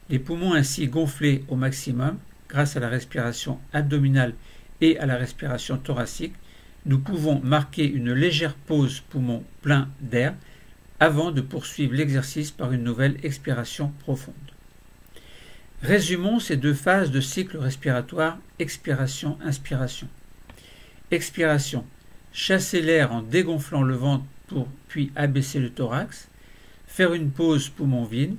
Les poumons ainsi gonflés au maximum, grâce à la respiration abdominale et à la respiration thoracique, nous pouvons marquer une légère pause poumon plein d'air avant de poursuivre l'exercice par une nouvelle expiration profonde. Résumons ces deux phases de cycle respiratoire expiration-inspiration. Expiration, chasser l'air en dégonflant le ventre puis abaisser le thorax, faire une pause poumon vide.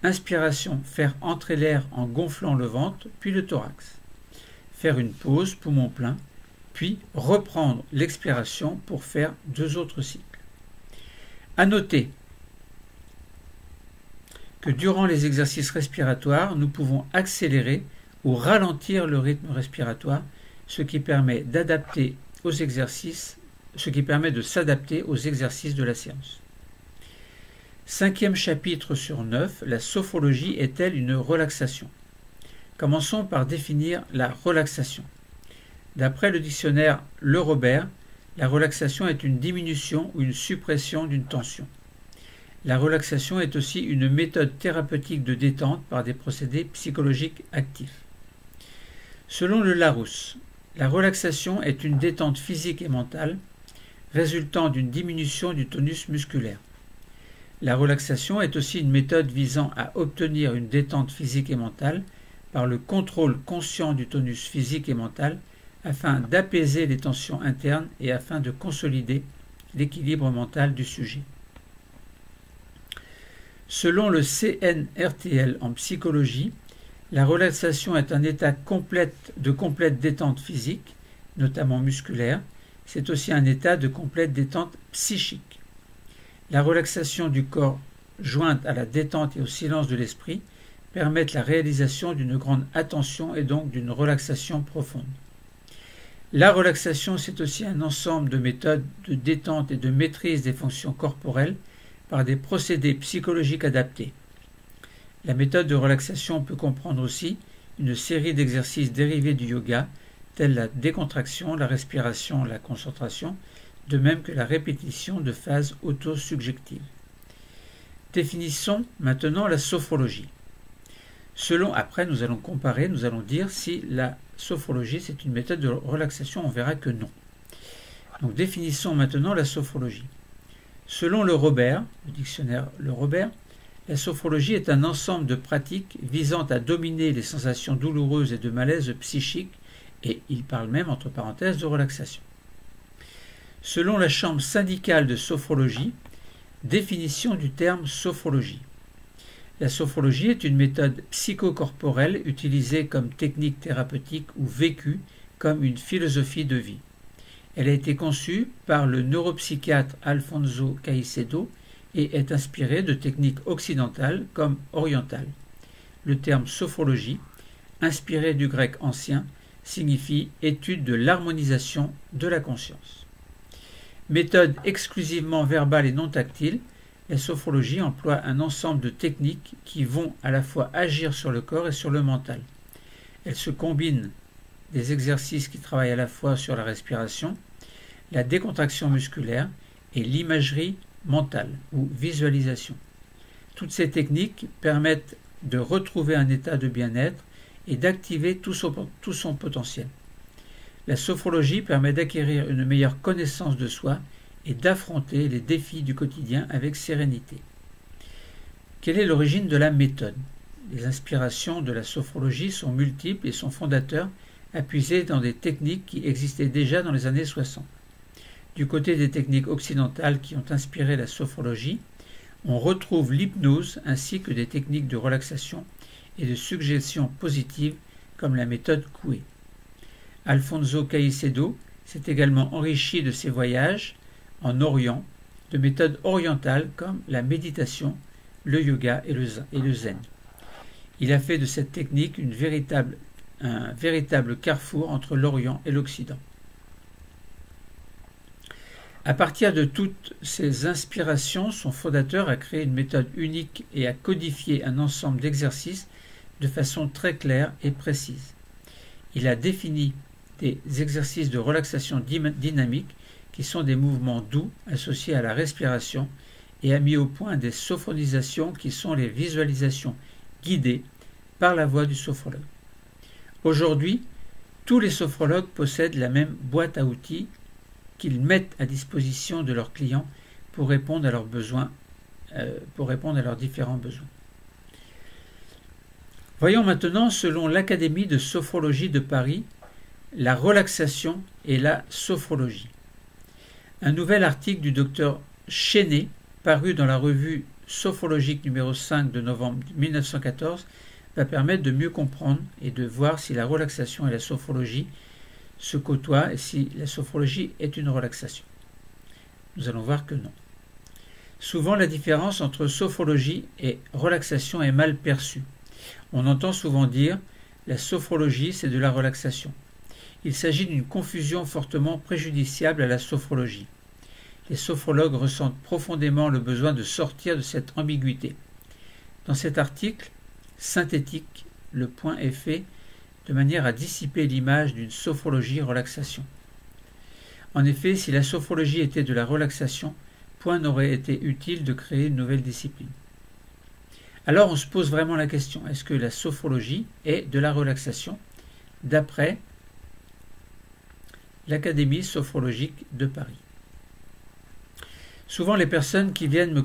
Inspiration, faire entrer l'air en gonflant le ventre puis le thorax. Faire une pause poumon plein, puis reprendre l'expiration pour faire deux autres cycles. À noter que durant les exercices respiratoires, nous pouvons accélérer ou ralentir le rythme respiratoire, ce qui permet de s'adapter aux exercices de la séance. 5e chapitre sur 9, la sophrologie est-elle une relaxation? Commençons par définir la relaxation. D'après le dictionnaire Le Robert, la relaxation est une diminution ou une suppression d'une tension. La relaxation est aussi une méthode thérapeutique de détente par des procédés psychologiques actifs. Selon le Larousse, la relaxation est une détente physique et mentale résultant d'une diminution du tonus musculaire. La relaxation est aussi une méthode visant à obtenir une détente physique et mentale par le contrôle conscient du tonus physique et mental afin d'apaiser les tensions internes et afin de consolider l'équilibre mental du sujet. Selon le CNRTL en psychologie, la relaxation est un état de complète détente physique, notamment musculaire. C'est aussi un état de complète détente psychique. La relaxation du corps, jointe à la détente et au silence de l'esprit, permettent la réalisation d'une grande attention et donc d'une relaxation profonde. La relaxation, c'est aussi un ensemble de méthodes de détente et de maîtrise des fonctions corporelles par des procédés psychologiques adaptés. La méthode de relaxation peut comprendre aussi une série d'exercices dérivés du yoga, tels la décontraction, la respiration, la concentration, de même que la répétition de phases autosuggestives. Définissons maintenant la sophrologie. Après nous allons comparer, nous allons dire si la sophrologie c'est une méthode de relaxation, on verra que non. Donc définissons maintenant la sophrologie. Selon le Robert, le dictionnaire Le Robert, la sophrologie est un ensemble de pratiques visant à dominer les sensations douloureuses et de malaise psychique, et il parle même entre parenthèses de relaxation. Selon la chambre syndicale de sophrologie, définition du terme sophrologie. La sophrologie est une méthode psychocorporelle utilisée comme technique thérapeutique ou vécue comme une philosophie de vie. Elle a été conçue par le neuropsychiatre Alfonso Caicedo et est inspirée de techniques occidentales comme orientales. Le terme sophrologie, inspiré du grec ancien, signifie étude de l'harmonisation de la conscience. Méthode exclusivement verbale et non tactile, la sophrologie emploie un ensemble de techniques qui vont à la fois agir sur le corps et sur le mental. Elle se combine des exercices qui travaillent à la fois sur la respiration, la décontraction musculaire et l'imagerie mentale ou visualisation. Toutes ces techniques permettent de retrouver un état de bien-être et d'activer tout son potentiel. La sophrologie permet d'acquérir une meilleure connaissance de soi et d'affronter les défis du quotidien avec sérénité. Quelle est l'origine de la méthode? Les inspirations de la sophrologie sont multiples et son fondateur a puisé dans des techniques qui existaient déjà dans les années 60. Du côté des techniques occidentales qui ont inspiré la sophrologie, on retrouve l'hypnose ainsi que des techniques de relaxation et de suggestion positive comme la méthode Coué. Alfonso Caicedo s'est également enrichi de ses voyages en Orient de méthodes orientales comme la méditation, le yoga et le zen. Il a fait de cette technique un véritable carrefour entre l'Orient et l'Occident. À partir de toutes ces inspirations, son fondateur a créé une méthode unique et a codifié un ensemble d'exercices de façon très claire et précise. Il a défini des exercices de relaxation dynamique qui sont des mouvements doux associés à la respiration et a mis au point des sophronisations qui sont les visualisations guidées par la voix du sophrologue. Aujourd'hui, tous les sophrologues possèdent la même boîte à outils qu'ils mettent à disposition de leurs clients pour répondre à leurs besoins, pour répondre à leurs différents besoins. Voyons maintenant, selon l'Académie de sophrologie de Paris, la relaxation et la sophrologie. Un nouvel article du docteur Chenet, paru dans la revue sophrologique numéro 5 de novembre 1914, va permettre de mieux comprendre et de voir si la relaxation et la sophrologie se côtoient et si la sophrologie est une relaxation. Nous allons voir que non. Souvent, la différence entre sophrologie et relaxation est mal perçue. On entend souvent dire « la sophrologie, c'est de la relaxation ». Il s'agit d'une confusion fortement préjudiciable à la sophrologie. Les sophrologues ressentent profondément le besoin de sortir de cette ambiguïté. Dans cet article synthétique, le point est fait de manière à dissiper l'image d'une sophrologie relaxation. En effet, si la sophrologie était de la relaxation, point n'aurait été utile de créer une nouvelle discipline. Alors on se pose vraiment la question, est-ce que la sophrologie est de la relaxation d'après l'Académie sophrologique de Paris? Souvent les personnes qui viennent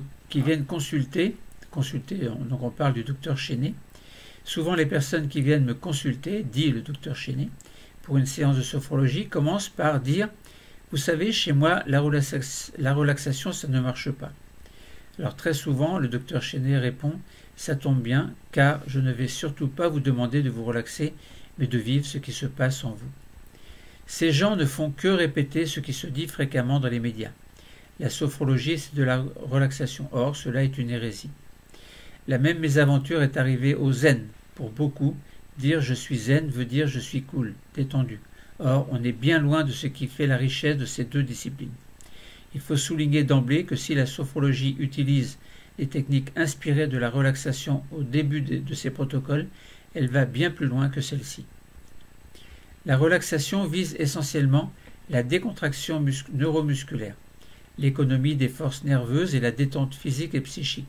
consulter, donc on parle du docteur Chenet, souvent les personnes qui viennent me consulter, dit le docteur Chenet, pour une séance de sophrologie, commencent par dire « Vous savez, chez moi, la relaxation, ça ne marche pas. » Alors très souvent, le docteur Chenet répond « Ça tombe bien, car je ne vais surtout pas vous demander de vous relaxer, mais de vivre ce qui se passe en vous. » Ces gens ne font que répéter ce qui se dit fréquemment dans les médias. La sophrologie, c'est de la relaxation. Or, cela est une hérésie. La même mésaventure est arrivée au zen. Pour beaucoup, dire « je suis zen » veut dire « je suis cool, détendu ». Or, on est bien loin de ce qui fait la richesse de ces deux disciplines. Il faut souligner d'emblée que si la sophrologie utilise les techniques inspirées de la relaxation au début de ses protocoles, elle va bien plus loin que celle-ci. La relaxation vise essentiellement la décontraction neuromusculaire, l'économie des forces nerveuses et la détente physique et psychique.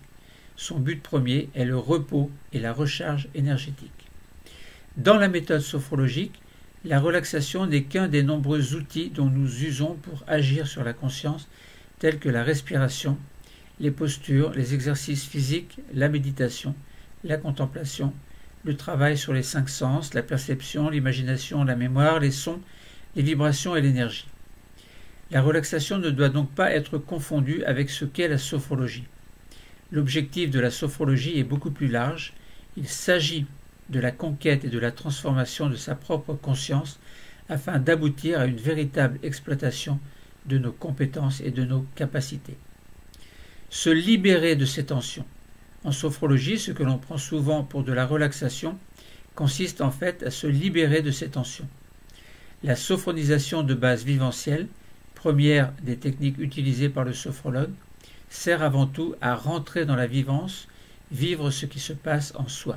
Son but premier est le repos et la recharge énergétique. Dans la méthode sophrologique, la relaxation n'est qu'un des nombreux outils dont nous usons pour agir sur la conscience, tels que la respiration, les postures, les exercices physiques, la méditation, la contemplation, le travail sur les 5 sens, la perception, l'imagination, la mémoire, les sons, les vibrations et l'énergie. La relaxation ne doit donc pas être confondue avec ce qu'est la sophrologie. L'objectif de la sophrologie est beaucoup plus large. Il s'agit de la conquête et de la transformation de sa propre conscience afin d'aboutir à une véritable exploitation de nos compétences et de nos capacités. Se libérer de ces tensions. En sophrologie, ce que l'on prend souvent pour de la relaxation consiste en fait à se libérer de ces tensions. La sophronisation de base vivencielle, première des techniques utilisées par le sophrologue, sert avant tout à rentrer dans la vivance, vivre ce qui se passe en soi.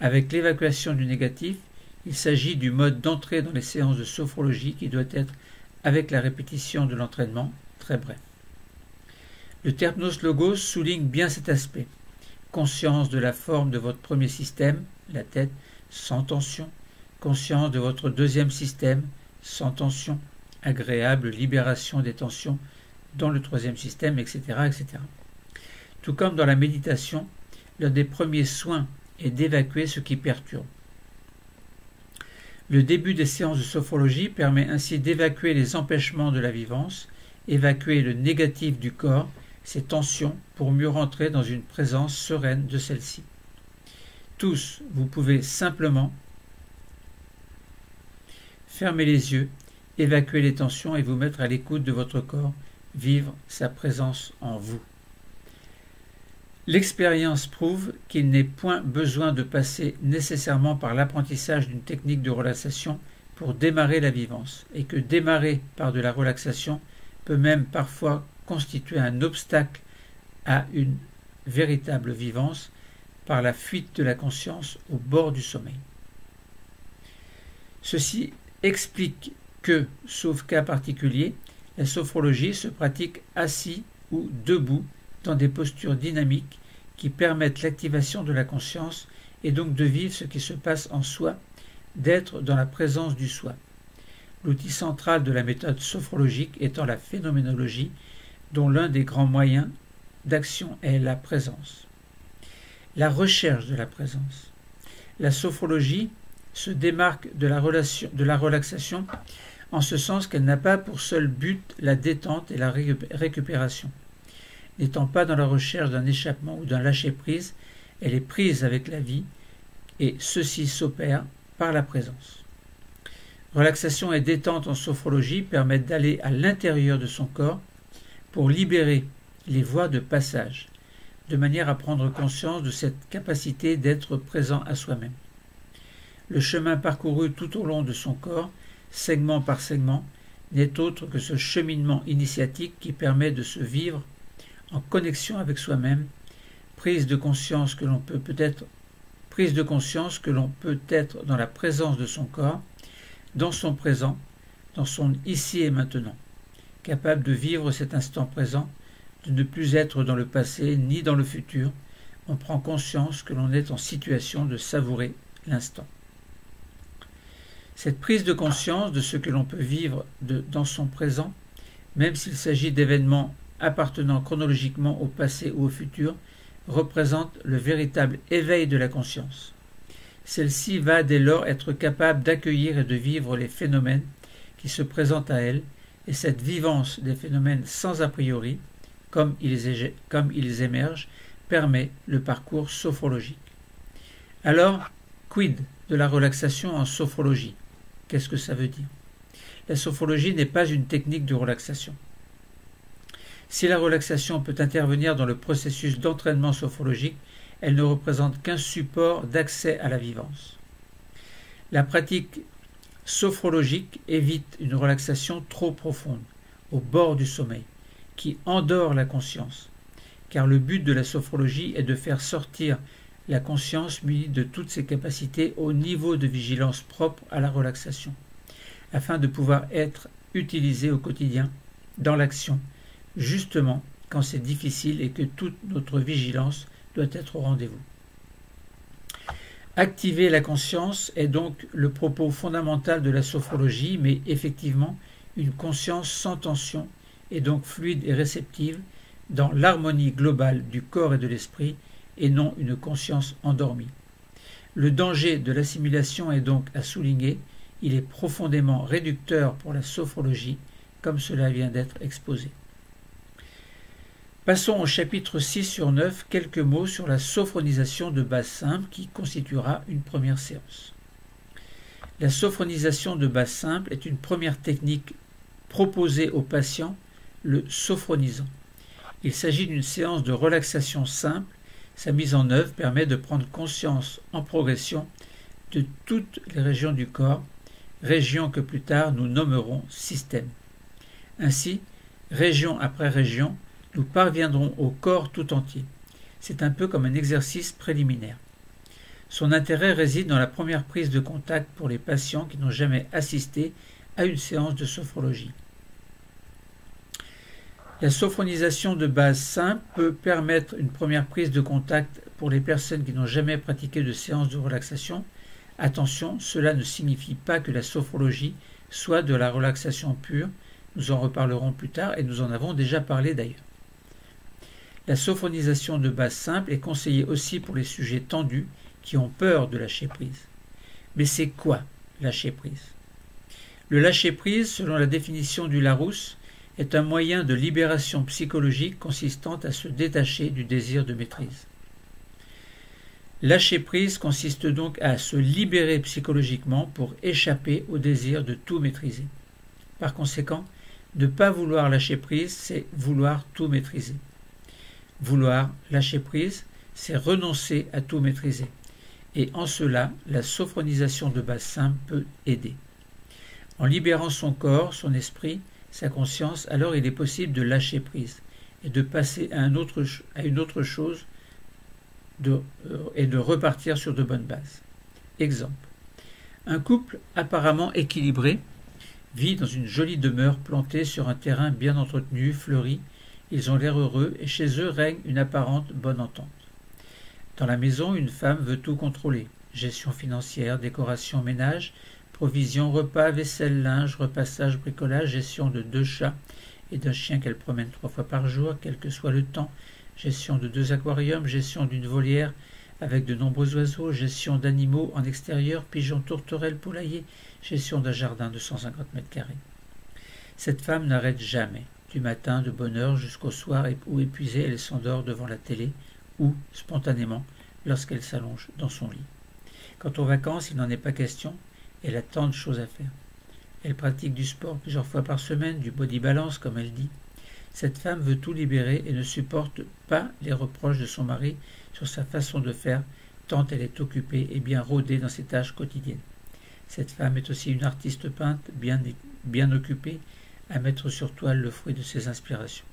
Avec l'évacuation du négatif, il s'agit du mode d'entrée dans les séances de sophrologie qui doit être, avec la répétition de l'entraînement, très bref. Le Terpnos Logos souligne bien cet aspect. Conscience de la forme de votre premier système, la tête, sans tension. Conscience de votre deuxième système, sans tension. Agréable libération des tensions dans le troisième système, etc., etc. Tout comme dans la méditation, l'un des premiers soins est d'évacuer ce qui perturbe. Le début des séances de sophrologie permet ainsi d'évacuer les empêchements de la vivance, évacuer le négatif du corps, ces tensions pour mieux rentrer dans une présence sereine de celle-ci. Tous, vous pouvez simplement fermer les yeux, évacuer les tensions et vous mettre à l'écoute de votre corps, vivre sa présence en vous. L'expérience prouve qu'il n'est point besoin de passer nécessairement par l'apprentissage d'une technique de relaxation pour démarrer la vivance, et que démarrer par de la relaxation peut même parfois constituer un obstacle à une véritable vivance par la fuite de la conscience au bord du sommeil. Ceci explique que, sauf cas particulier, la sophrologie se pratique assis ou debout dans des postures dynamiques qui permettent l'activation de la conscience et donc de vivre ce qui se passe en soi, d'être dans la présence du soi. L'outil central de la méthode sophrologique étant la phénoménologie, dont l'un des grands moyens d'action est la présence. La recherche de la présence. La sophrologie se démarque de la relaxation en ce sens qu'elle n'a pas pour seul but la détente et la récupération. N'étant pas dans la recherche d'un échappement ou d'un lâcher-prise, elle est prise avec la vie et ceci s'opère par la présence. Relaxation et détente en sophrologie permettent d'aller à l'intérieur de son corps pour libérer les voies de passage, de manière à prendre conscience de cette capacité d'être présent à soi-même. Le chemin parcouru tout au long de son corps, segment par segment, n'est autre que ce cheminement initiatique qui permet de se vivre en connexion avec soi-même, prise de conscience que l'on peut être dans la présence de son corps, dans son présent, dans son ici et maintenant, capable de vivre cet instant présent, de ne plus être dans le passé ni dans le futur. On prend conscience que l'on est en situation de savourer l'instant. Cette prise de conscience de ce que l'on peut vivre dans son présent, même s'il s'agit d'événements appartenant chronologiquement au passé ou au futur, représente le véritable éveil de la conscience. Celle-ci va dès lors être capable d'accueillir et de vivre les phénomènes qui se présentent à elle, et cette vivance des phénomènes sans a priori, comme ils émergent, permet le parcours sophrologique. Alors, quid de la relaxation en sophrologie? Qu'est-ce que ça veut dire? La sophrologie n'est pas une technique de relaxation. Si la relaxation peut intervenir dans le processus d'entraînement sophrologique, elle ne représente qu'un support d'accès à la vivance. La pratique sophrologique évite une relaxation trop profonde, au bord du sommeil, qui endort la conscience, car le but de la sophrologie est de faire sortir la conscience munie de toutes ses capacités au niveau de vigilance propre à la relaxation, afin de pouvoir être utilisée au quotidien, dans l'action, justement quand c'est difficile et que toute notre vigilance doit être au rendez-vous. Activer la conscience est donc le propos fondamental de la sophrologie, mais effectivement une conscience sans tension et donc fluide et réceptive dans l'harmonie globale du corps et de l'esprit et non une conscience endormie. Le danger de l'assimilation est donc à souligner, il est profondément réducteur pour la sophrologie, comme cela vient d'être exposé. Passons au chapitre 6 sur 9, quelques mots sur la sophronisation de base simple qui constituera une première séance. La sophronisation de base simple est une première technique proposée au patient, le sophronisant. Il s'agit d'une séance de relaxation simple. Sa mise en œuvre permet de prendre conscience en progression de toutes les régions du corps, régions que plus tard nous nommerons systèmes. Ainsi, région après région, nous parviendrons au corps tout entier. C'est un peu comme un exercice préliminaire. Son intérêt réside dans la première prise de contact pour les patients qui n'ont jamais assisté à une séance de sophrologie. La sophronisation de base simple peut permettre une première prise de contact pour les personnes qui n'ont jamais pratiqué de séance de relaxation. Attention, cela ne signifie pas que la sophrologie soit de la relaxation pure. Nous en reparlerons plus tard et nous en avons déjà parlé d'ailleurs. La sophronisation de base simple est conseillée aussi pour les sujets tendus qui ont peur de lâcher prise. Mais c'est quoi lâcher prise? Le lâcher prise, selon la définition du Larousse, est un moyen de libération psychologique consistant à se détacher du désir de maîtrise. Lâcher prise consiste donc à se libérer psychologiquement pour échapper au désir de tout maîtriser. Par conséquent, ne pas vouloir lâcher prise, c'est vouloir tout maîtriser. Vouloir lâcher prise, c'est renoncer à tout maîtriser. Et en cela, la sophronisation de base simple peut aider. En libérant son corps, son esprit, sa conscience, alors il est possible de lâcher prise et de passer à une autre chose et de repartir sur de bonnes bases. Exemple. Un couple apparemment équilibré vit dans une jolie demeure plantée sur un terrain bien entretenu, fleuri. Ils ont l'air heureux et chez eux règne une apparente bonne entente. Dans la maison, une femme veut tout contrôler. Gestion financière, décoration, ménage, provisions, repas, vaisselle, linge, repassage, bricolage, gestion de 2 chats et d'un chien qu'elle promène 3 fois par jour, quel que soit le temps, gestion de 2 aquariums, gestion d'une volière avec de nombreux oiseaux, gestion d'animaux en extérieur, pigeons, tourterelles, poulaillers, gestion d'un jardin de 150 mètres carrés. Cette femme n'arrête jamais. Du matin de bonne heure jusqu'au soir où épuisée, elle s'endort devant la télé ou, spontanément, lorsqu'elle s'allonge dans son lit. Quant aux vacances, il n'en est pas question, elle a tant de choses à faire. Elle pratique du sport plusieurs fois par semaine, du body balance comme elle dit. Cette femme veut tout libérer et ne supporte pas les reproches de son mari sur sa façon de faire, tant elle est occupée et bien rodée dans ses tâches quotidiennes. Cette femme est aussi une artiste peinte, bien occupée, à mettre sur toile le fruit de ses inspirations.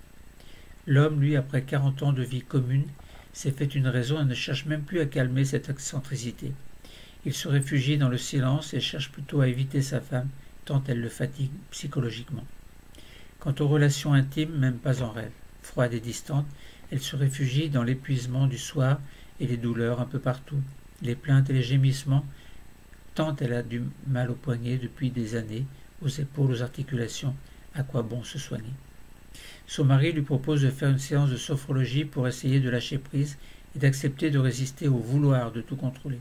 L'homme, lui, après 40 ans de vie commune, s'est fait une raison et ne cherche même plus à calmer cette excentricité. Il se réfugie dans le silence et cherche plutôt à éviter sa femme, tant elle le fatigue psychologiquement. Quant aux relations intimes, même pas en rêve. Froide et distante, elle se réfugie dans l'épuisement du soir et les douleurs un peu partout, les plaintes et les gémissements, tant elle a du mal aux poignets depuis des années, aux épaules, aux articulations. À quoi bon se soigner? Son mari lui propose de faire une séance de sophrologie pour essayer de lâcher prise et d'accepter de résister au vouloir de tout contrôler.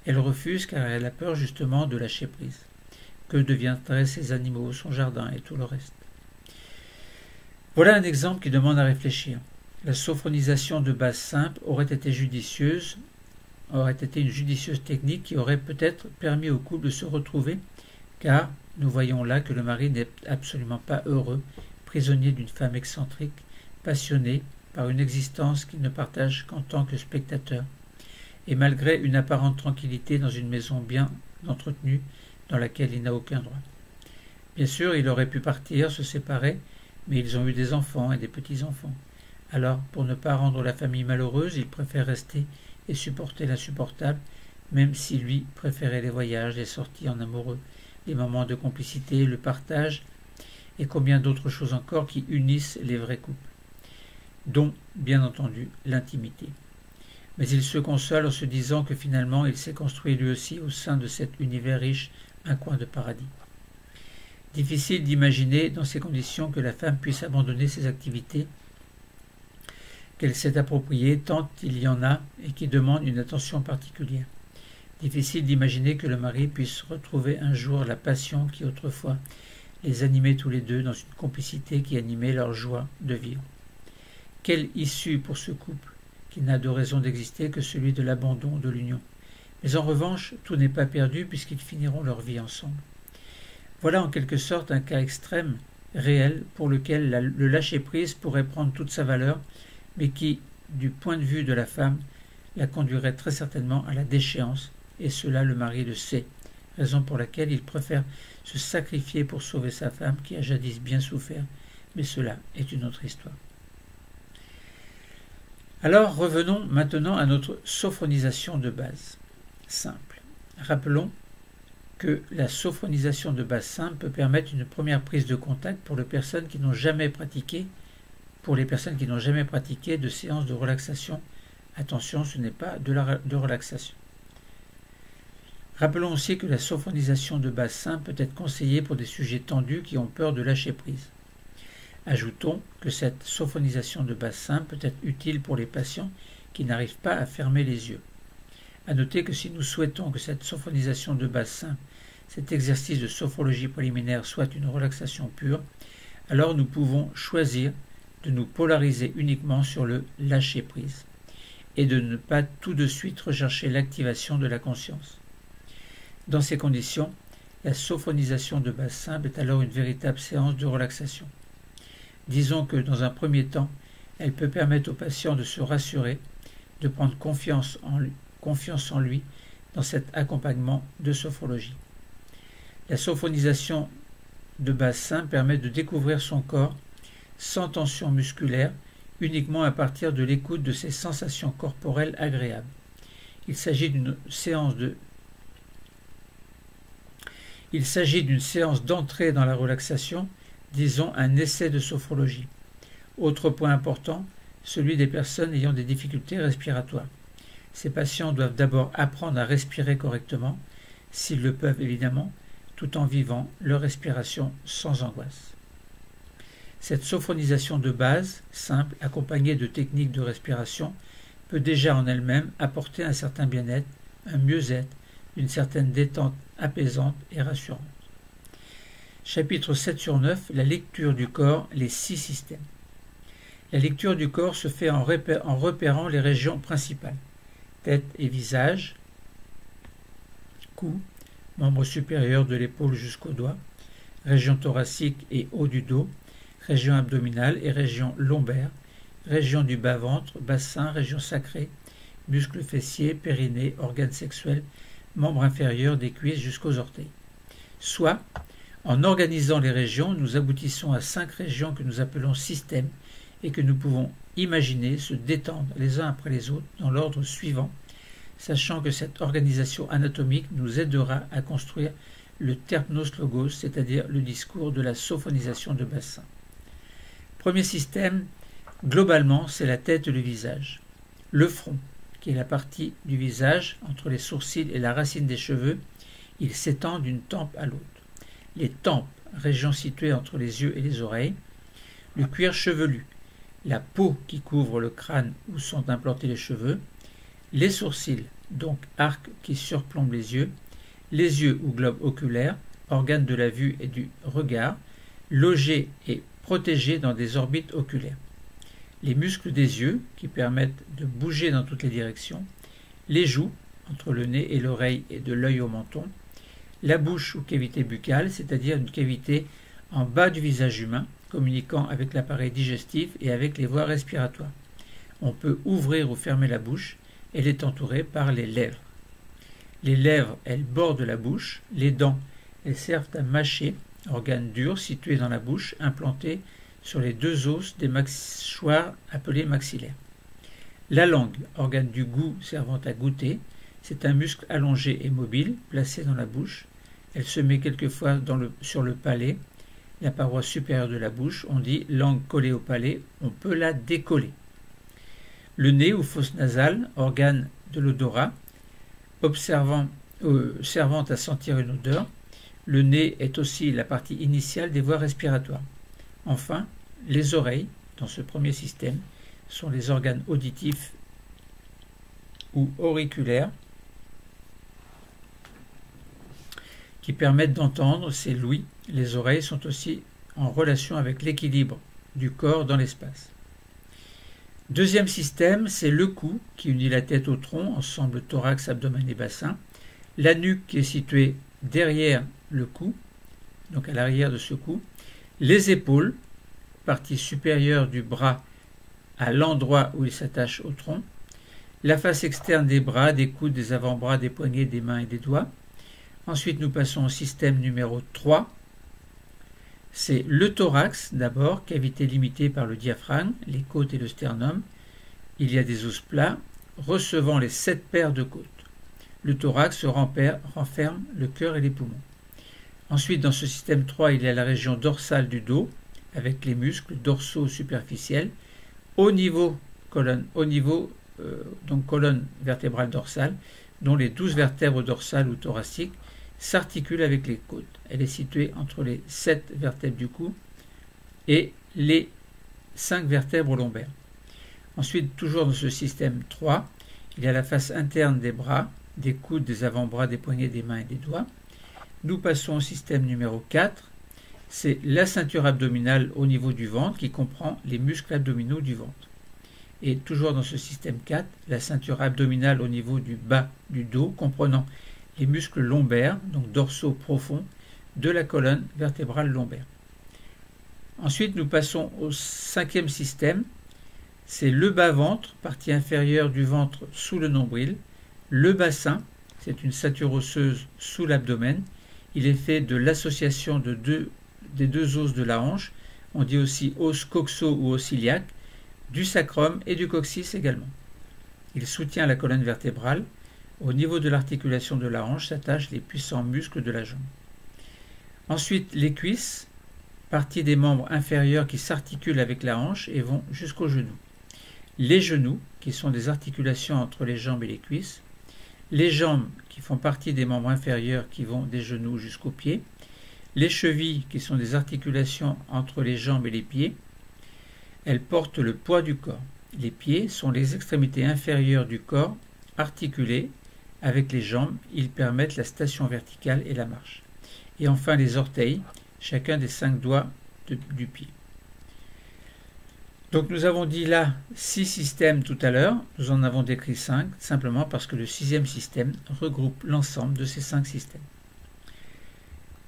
Elle refuse car elle a peur justement de lâcher prise. Que deviendraient ses animaux, son jardin et tout le reste? Voilà un exemple qui demande à réfléchir. La sophronisation de base simple aurait été une judicieuse technique qui aurait peut-être permis au couple de se retrouver, car nous voyons là que le mari n'est absolument pas heureux, prisonnier d'une femme excentrique, passionné par une existence qu'il ne partage qu'en tant que spectateur, et malgré une apparente tranquillité dans une maison bien entretenue dans laquelle il n'a aucun droit. Bien sûr, il aurait pu partir, se séparer, mais ils ont eu des enfants et des petits-enfants. Alors, pour ne pas rendre la famille malheureuse, il préfère rester et supporter l'insupportable, même si lui préférait les voyages, les sorties en amoureux, les moments de complicité, le partage et combien d'autres choses encore qui unissent les vrais couples, dont, bien entendu, l'intimité. Mais il se console en se disant que finalement il s'est construit lui aussi au sein de cet univers riche un coin de paradis. Difficile d'imaginer dans ces conditions que la femme puisse abandonner ses activités qu'elle s'est appropriées tant il y en a et qui demandent une attention particulière. Difficile d'imaginer que le mari puisse retrouver un jour la passion qui autrefois les animait tous les deux dans une complicité qui animait leur joie de vivre. Quelle issue pour ce couple qui n'a de raison d'exister que celui de l'abandon de l'union. Mais en revanche, tout n'est pas perdu puisqu'ils finiront leur vie ensemble. Voilà en quelque sorte un cas extrême, réel, pour lequel le lâcher-prise pourrait prendre toute sa valeur, mais qui, du point de vue de la femme, la conduirait très certainement à la déchéance, et cela le mari le sait, raison pour laquelle il préfère se sacrifier pour sauver sa femme qui a jadis bien souffert, mais cela est une autre histoire. Alors revenons maintenant à notre sophronisation de base simple. Rappelons que la sophronisation de base simple peut permettre une première prise de contact pour les personnes qui n'ont jamais pratiqué de séances de relaxation. Attention, ce n'est pas de relaxation. Rappelons aussi que la sophronisation de base simple peut être conseillée pour des sujets tendus qui ont peur de lâcher prise. Ajoutons que cette sophronisation de base simple peut être utile pour les patients qui n'arrivent pas à fermer les yeux. À noter que si nous souhaitons que cette sophronisation de base simple, cet exercice de sophrologie préliminaire soit une relaxation pure, alors nous pouvons choisir de nous polariser uniquement sur le lâcher-prise et de ne pas tout de suite rechercher l'activation de la conscience. Dans ces conditions, la sophonisation de base simple est alors une véritable séance de relaxation. Disons que dans un premier temps, elle peut permettre au patient de se rassurer, de prendre confiance en lui dans cet accompagnement de sophrologie. La sophonisation de base simple permet de découvrir son corps sans tension musculaire, uniquement à partir de l'écoute de ses sensations corporelles agréables. Il s'agit d'une séance d'entrée dans la relaxation, disons un essai de sophrologie. Autre point important, celui des personnes ayant des difficultés respiratoires. Ces patients doivent d'abord apprendre à respirer correctement, s'ils le peuvent évidemment, tout en vivant leur respiration sans angoisse. Cette sophronisation de base, simple, accompagnée de techniques de respiration, peut déjà en elle-même apporter un certain bien-être, un mieux-être, une certaine détente apaisante et rassurante. Chapitre 7 sur 9, la lecture du corps, les 6 systèmes. La lecture du corps se fait en repérant les régions principales, tête et visage, cou, membres supérieurs de l'épaule jusqu'au doigt, région thoracique et haut du dos, région abdominale et région lombaire, région du bas-ventre, bassin, région sacrée, muscles fessiers, périnée, organes sexuels, membres inférieurs des cuisses jusqu'aux orteils. Soit, en organisant les régions, nous aboutissons à 5 régions que nous appelons systèmes et que nous pouvons imaginer se détendre les uns après les autres dans l'ordre suivant, sachant que cette organisation anatomique nous aidera à construire le terpnos logos, c'est-à-dire le discours de la sophonisation de bassin. Premier système, globalement, c'est la tête et le visage. Le front, qui est la partie du visage entre les sourcils et la racine des cheveux, il s'étend d'une tempe à l'autre. Les tempes, région située entre les yeux et les oreilles. Le cuir chevelu, la peau qui couvre le crâne où sont implantés les cheveux. Les sourcils, donc arcs qui surplombent les yeux ou globes oculaires, organes de la vue et du regard, logés et protégés dans des orbites oculaires. Les muscles des yeux qui permettent de bouger dans toutes les directions, les joues, entre le nez et l'oreille et de l'œil au menton, la bouche ou cavité buccale, c'est-à-dire une cavité en bas du visage humain, communiquant avec l'appareil digestif et avec les voies respiratoires. On peut ouvrir ou fermer la bouche, elle est entourée par les lèvres. Les lèvres, elles bordent la bouche, les dents, elles servent à mâcher, organes durs situés dans la bouche, implantés sur les 2 os des mâchoires appelés maxillaires. La langue, organe du goût servant à goûter, c'est un muscle allongé et mobile, placé dans la bouche. Elle se met quelquefois sur le palais, la paroi supérieure de la bouche. On dit langue collée au palais, on peut la décoller. Le nez ou fosse nasale, organe de l'odorat, servant à sentir une odeur. Le nez est aussi la partie initiale des voies respiratoires. Enfin, les oreilles, dans ce premier système, sont les organes auditifs ou auriculaires qui permettent d'entendre, c'est l'ouïe. Les oreilles sont aussi en relation avec l'équilibre du corps dans l'espace. Deuxième système, c'est le cou qui unit la tête au tronc, ensemble thorax, abdomen et bassin. La nuque qui est située derrière le cou, donc à l'arrière de ce cou. Les épaules, partie supérieure du bras à l'endroit où il s'attache au tronc. La face externe des bras, des coudes, des avant-bras, des poignets, des mains et des doigts. Ensuite, nous passons au système numéro 3. C'est le thorax d'abord, cavité limitée par le diaphragme, les côtes et le sternum. Il y a des os plats recevant les 7 paires de côtes. Le thorax renferme le cœur et les poumons. Ensuite, dans ce système 3, il y a la région dorsale du dos, avec les muscles dorsaux superficiels, au niveau colonne vertébrale dorsale, dont les 12 vertèbres dorsales ou thoraciques s'articulent avec les côtes. Elle est située entre les 7 vertèbres du cou et les 5 vertèbres lombaires. Ensuite, toujours dans ce système 3, il y a la face interne des bras, des coudes, des avant-bras, des poignets, des mains et des doigts. Nous passons au système numéro 4. c'est la ceinture abdominale au niveau du ventre qui comprend les muscles abdominaux du ventre. Et toujours dans ce système 4, la ceinture abdominale au niveau du bas du dos comprenant les muscles lombaires, donc dorsaux profonds, de la colonne vertébrale lombaire. Ensuite, nous passons au 5e système. C'est le bas-ventre, partie inférieure du ventre sous le nombril. Le bassin, c'est une ceinture osseuse sous l'abdomen. Il est fait de l'association des deux os de la hanche. On dit aussi os coxo ou os iliaque, du sacrum et du coccyx également. Il soutient la colonne vertébrale. Au niveau de l'articulation de la hanche s'attachent les puissants muscles de la jambe. Ensuite, les cuisses, partie des membres inférieurs qui s'articulent avec la hanche et vont jusqu'aux genoux. Les genoux, qui sont des articulations entre les jambes et les cuisses. Les jambes, qui font partie des membres inférieurs qui vont des genoux jusqu'aux pieds. Les chevilles, qui sont des articulations entre les jambes et les pieds. Elles portent le poids du corps. Les pieds sont les extrémités inférieures du corps, articulées avec les jambes. Ils permettent la station verticale et la marche. Et enfin les orteils, chacun des 5 doigts du pied. Donc nous avons dit là 6 systèmes tout à l'heure, nous en avons décrit 5, simplement parce que le 6e système regroupe l'ensemble de ces 5 systèmes.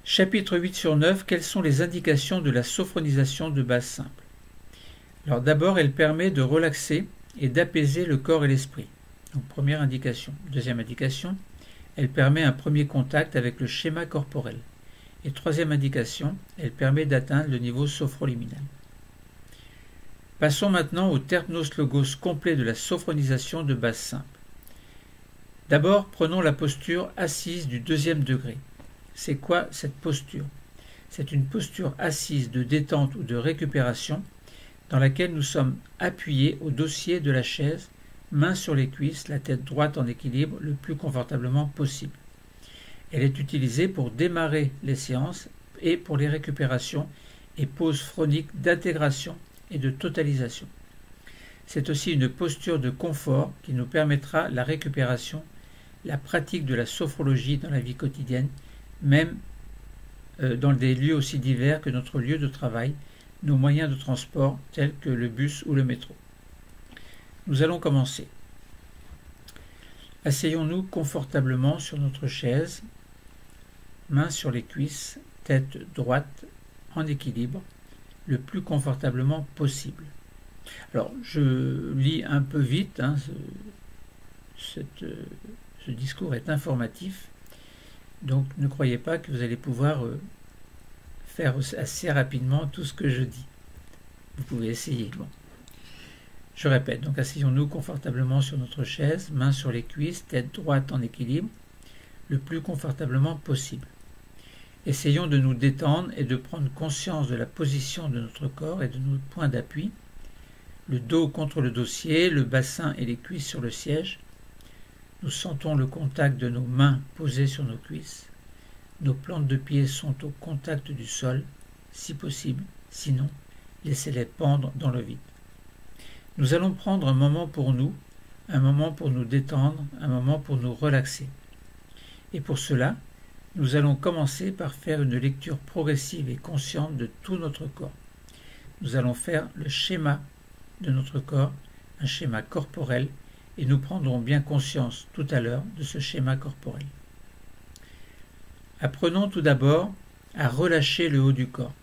Chapitre 8 sur 9, quelles sont les indications de la sophronisation de base simple? Alors d'abord, elle permet de relaxer et d'apaiser le corps et l'esprit. Donc première indication. Deuxième indication, elle permet un premier contact avec le schéma corporel. Et troisième indication, elle permet d'atteindre le niveau sophroliminal. Passons maintenant au terpnos logos complet de la sophronisation de base simple. D'abord, prenons la posture assise du 2e degré. C'est quoi cette posture? C'est une posture assise de détente ou de récupération dans laquelle nous sommes appuyés au dossier de la chaise, mains sur les cuisses, la tête droite en équilibre le plus confortablement possible. Elle est utilisée pour démarrer les séances et pour les récupérations et pauses phroniques d'intégration et de totalisation. C'est aussi une posture de confort qui nous permettra la récupération, la pratique de la sophrologie dans la vie quotidienne, même dans des lieux aussi divers que notre lieu de travail, nos moyens de transport tels que le bus ou le métro. Nous allons commencer. Asseyons-nous confortablement sur notre chaise, mains sur les cuisses, tête droite en équilibre, le plus confortablement possible. Alors, je lis un peu vite, ce discours est informatif, donc ne croyez pas que vous allez pouvoir faire assez rapidement tout ce que je dis. Vous pouvez essayer. Bon. Je répète, donc asseyons-nous confortablement sur notre chaise, mains sur les cuisses, tête droite en équilibre, le plus confortablement possible. Essayons de nous détendre et de prendre conscience de la position de notre corps et de nos points d'appui, le dos contre le dossier, le bassin et les cuisses sur le siège. Nous sentons le contact de nos mains posées sur nos cuisses. Nos plantes de pied sont au contact du sol, si possible, sinon, laissez-les pendre dans le vide. Nous allons prendre un moment pour nous détendre, un moment pour nous relaxer. Et pour cela, nous allons commencer par faire une lecture progressive et consciente de tout notre corps. Nous allons faire le schéma de notre corps, un schéma corporel, et nous prendrons bien conscience tout à l'heure de ce schéma corporel. Apprenons tout d'abord à relâcher le haut du corps.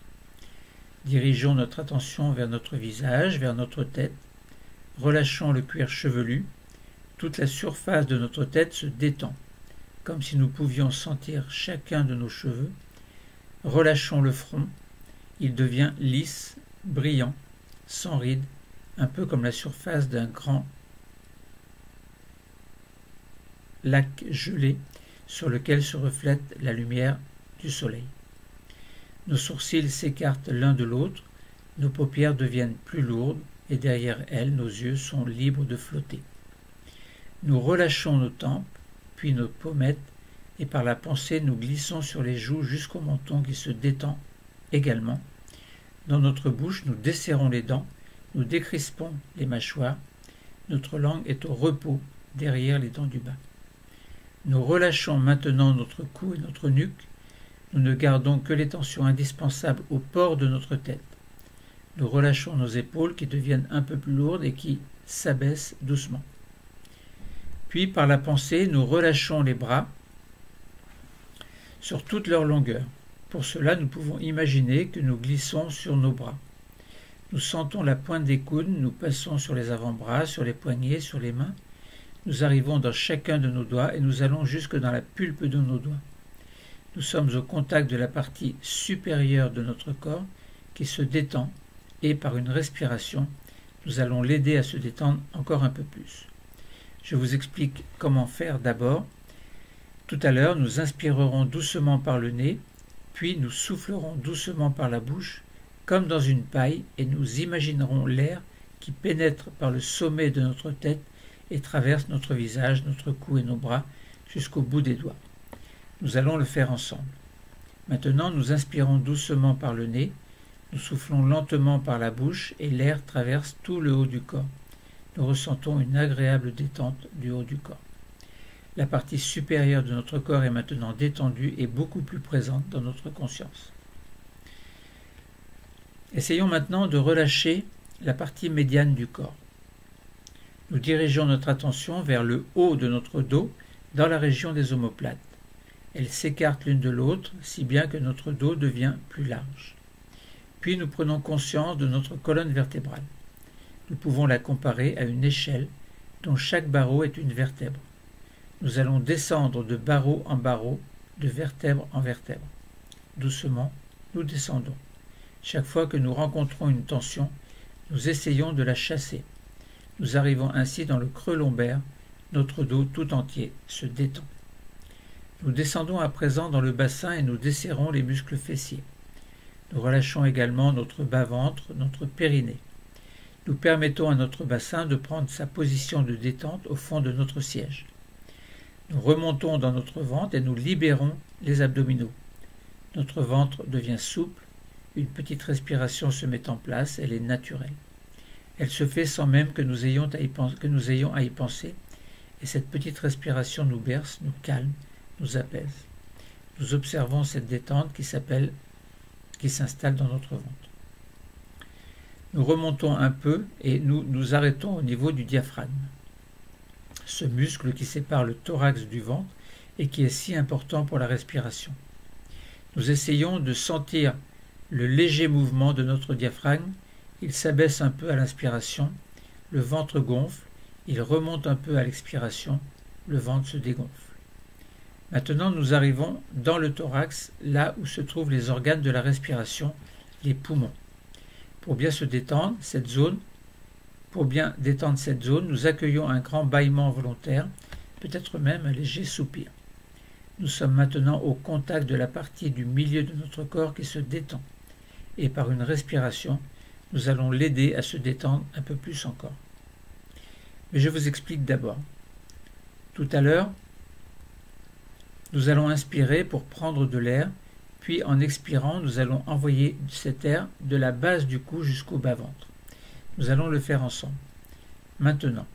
Dirigeons notre attention vers notre visage, vers notre tête. Relâchons le cuir chevelu. Toute la surface de notre tête se détend, comme si nous pouvions sentir chacun de nos cheveux. Relâchons le front. Il devient lisse, brillant, sans rides, un peu comme la surface d'un grand lac gelé sur lequel se reflète la lumière du soleil. Nos sourcils s'écartent l'un de l'autre, nos paupières deviennent plus lourdes et derrière elles, nos yeux sont libres de flotter. Nous relâchons nos tempes, puis nos pommettes, et par la pensée, nous glissons sur les joues jusqu'au menton qui se détend également. Dans notre bouche, nous desserrons les dents, nous décrispons les mâchoires, notre langue est au repos derrière les dents du bas. Nous relâchons maintenant notre cou et notre nuque, Nous ne gardons que les tensions indispensables au port de notre tête. Nous relâchons nos épaules qui deviennent un peu plus lourdes et qui s'abaissent doucement. Puis par la pensée, nous relâchons les bras sur toute leur longueur. Pour cela, nous pouvons imaginer que nous glissons sur nos bras. Nous sentons la pointe des coudes, nous passons sur les avant-bras, sur les poignets, sur les mains. Nous arrivons dans chacun de nos doigts et nous allons jusque dans la pulpe de nos doigts. Nous sommes au contact de la partie supérieure de notre corps qui se détend et par une respiration, nous allons l'aider à se détendre encore un peu plus. Je vous explique comment faire d'abord. Tout à l'heure, nous inspirerons doucement par le nez, puis nous soufflerons doucement par la bouche, comme dans une paille, et nous imaginerons l'air qui pénètre par le sommet de notre tête et traverse notre visage, notre cou et nos bras jusqu'au bout des doigts. Nous allons le faire ensemble. Maintenant, nous inspirons doucement par le nez, nous soufflons lentement par la bouche et l'air traverse tout le haut du corps. Nous ressentons une agréable détente du haut du corps. La partie supérieure de notre corps est maintenant détendue et beaucoup plus présente dans notre conscience. Essayons maintenant de relâcher la partie médiane du corps. Nous dirigeons notre attention vers le haut de notre dos dans la région des omoplates. Elles s'écartent l'une de l'autre, si bien que notre dos devient plus large. Puis nous prenons conscience de notre colonne vertébrale. Nous pouvons la comparer à une échelle dont chaque barreau est une vertèbre. Nous allons descendre de barreau en barreau, de vertèbre en vertèbre. Doucement, nous descendons. Chaque fois que nous rencontrons une tension, nous essayons de la chasser. Nous arrivons ainsi dans le creux lombaire, notre dos tout entier se détend. Nous descendons à présent dans le bassin et nous desserrons les muscles fessiers. Nous relâchons également notre bas-ventre, notre périnée. Nous permettons à notre bassin de prendre sa position de détente au fond de notre siège. Nous remontons dans notre ventre et nous libérons les abdominaux. Notre ventre devient souple, une petite respiration se met en place, elle est naturelle. Elle se fait sans même que nous ayons à y penser, et cette petite respiration nous berce, nous calme, nous apaise. Nous observons cette détente qui s'installe dans notre ventre. Nous remontons un peu et nous nous arrêtons au niveau du diaphragme. Ce muscle qui sépare le thorax du ventre et qui est si important pour la respiration. Nous essayons de sentir le léger mouvement de notre diaphragme. Il s'abaisse un peu à l'inspiration, le ventre gonfle, il remonte un peu à l'expiration, le ventre se dégonfle. Maintenant, nous arrivons dans le thorax, là où se trouvent les organes de la respiration, les poumons. Pour bien détendre cette zone, nous accueillons un grand bâillement volontaire, peut-être même un léger soupir. Nous sommes maintenant au contact de la partie du milieu de notre corps qui se détend. Et par une respiration, nous allons l'aider à se détendre un peu plus encore. Mais je vous explique d'abord. Tout à l'heure, nous allons inspirer pour prendre de l'air, puis en expirant, nous allons envoyer cet air de la base du cou jusqu'au bas-ventre. Nous allons le faire ensemble. Maintenant,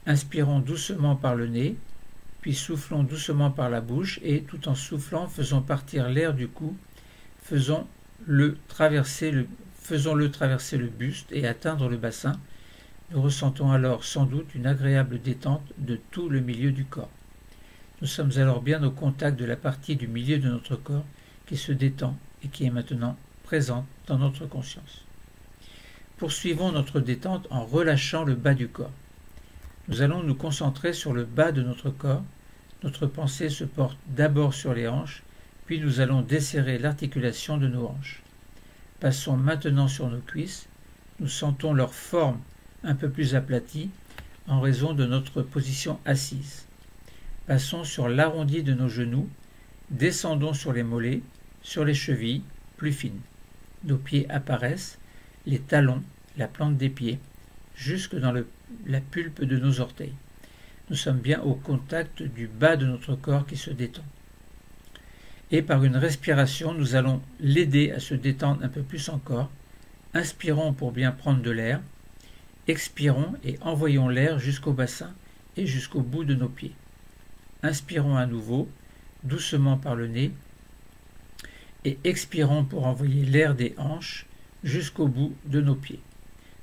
inspirons doucement par le nez, puis soufflons doucement par la bouche et tout en soufflant, faisons partir l'air du cou, faisons-le traverser le buste et atteindre le bassin. Nous ressentons alors sans doute une agréable détente de tout le milieu du corps. Nous sommes alors bien au contact de la partie du milieu de notre corps qui se détend et qui est maintenant présente dans notre conscience. Poursuivons notre détente en relâchant le bas du corps. Nous allons nous concentrer sur le bas de notre corps. Notre pensée se porte d'abord sur les hanches, puis nous allons desserrer l'articulation de nos hanches. Passons maintenant sur nos cuisses. Nous sentons leur forme un peu plus aplatie en raison de notre position assise. Passons sur l'arrondi de nos genoux, descendons sur les mollets, sur les chevilles, plus fines. Nos pieds apparaissent, les talons, la plante des pieds, jusque dans la pulpe de nos orteils. Nous sommes bien au contact du bas de notre corps qui se détend. Et par une respiration, nous allons l'aider à se détendre un peu plus encore. Inspirons pour bien prendre de l'air, expirons et envoyons l'air jusqu'au bassin et jusqu'au bout de nos pieds. Inspirons à nouveau, doucement par le nez, et expirons pour envoyer l'air des hanches jusqu'au bout de nos pieds.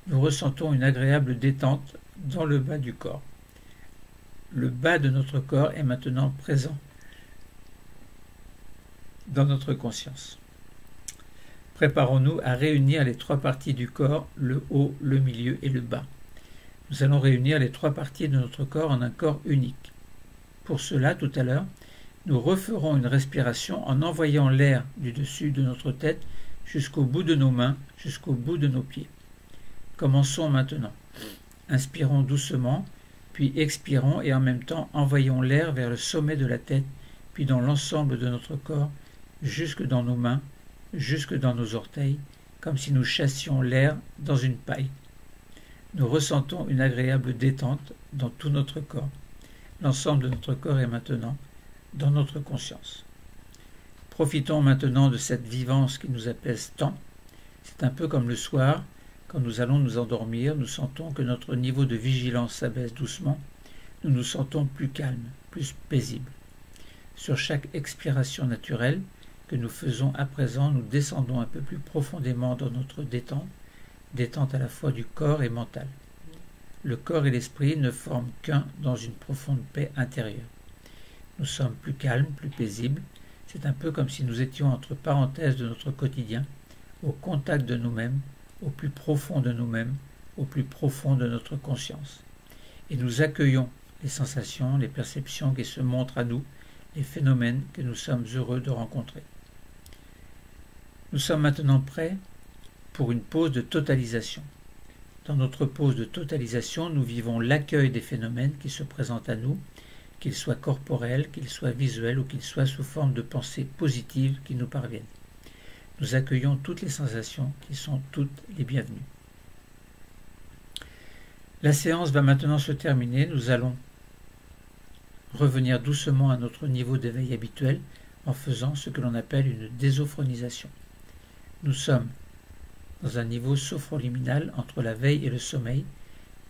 Nous ressentons une agréable détente dans le bas du corps. Le bas de notre corps est maintenant présent dans notre conscience. Préparons-nous à réunir les trois parties du corps, le haut, le milieu et le bas. Nous allons réunir les trois parties de notre corps en un corps unique. Pour cela, tout à l'heure, nous referons une respiration en envoyant l'air du dessus de notre tête jusqu'au bout de nos mains, jusqu'au bout de nos pieds. Commençons maintenant. Inspirons doucement, puis expirons et en même temps envoyons l'air vers le sommet de la tête, puis dans l'ensemble de notre corps, jusque dans nos mains, jusque dans nos orteils, comme si nous chassions l'air dans une paille. Nous ressentons une agréable détente dans tout notre corps. L'ensemble de notre corps est maintenant dans notre conscience. Profitons maintenant de cette vivance qui nous apaise tant. C'est un peu comme le soir, quand nous allons nous endormir, nous sentons que notre niveau de vigilance s'abaisse doucement. Nous nous sentons plus calmes, plus paisibles. Sur chaque expiration naturelle que nous faisons à présent, nous descendons un peu plus profondément dans notre détente, détente à la fois du corps et mental. Le corps et l'esprit ne forment qu'un dans une profonde paix intérieure. Nous sommes plus calmes, plus paisibles. C'est un peu comme si nous étions entre parenthèses de notre quotidien, au contact de nous-mêmes, au plus profond de nous-mêmes, au plus profond de notre conscience. Et nous accueillons les sensations, les perceptions qui se montrent à nous, les phénomènes que nous sommes heureux de rencontrer. Nous sommes maintenant prêts pour une pause de totalisation. Dans notre pause de totalisation, nous vivons l'accueil des phénomènes qui se présentent à nous, qu'ils soient corporels, qu'ils soient visuels ou qu'ils soient sous forme de pensées positives qui nous parviennent. Nous accueillons toutes les sensations qui sont toutes les bienvenues. La séance va maintenant se terminer. Nous allons revenir doucement à notre niveau d'éveil habituel en faisant ce que l'on appelle une désophronisation. Nous sommes dans un niveau sophroliminal entre la veille et le sommeil.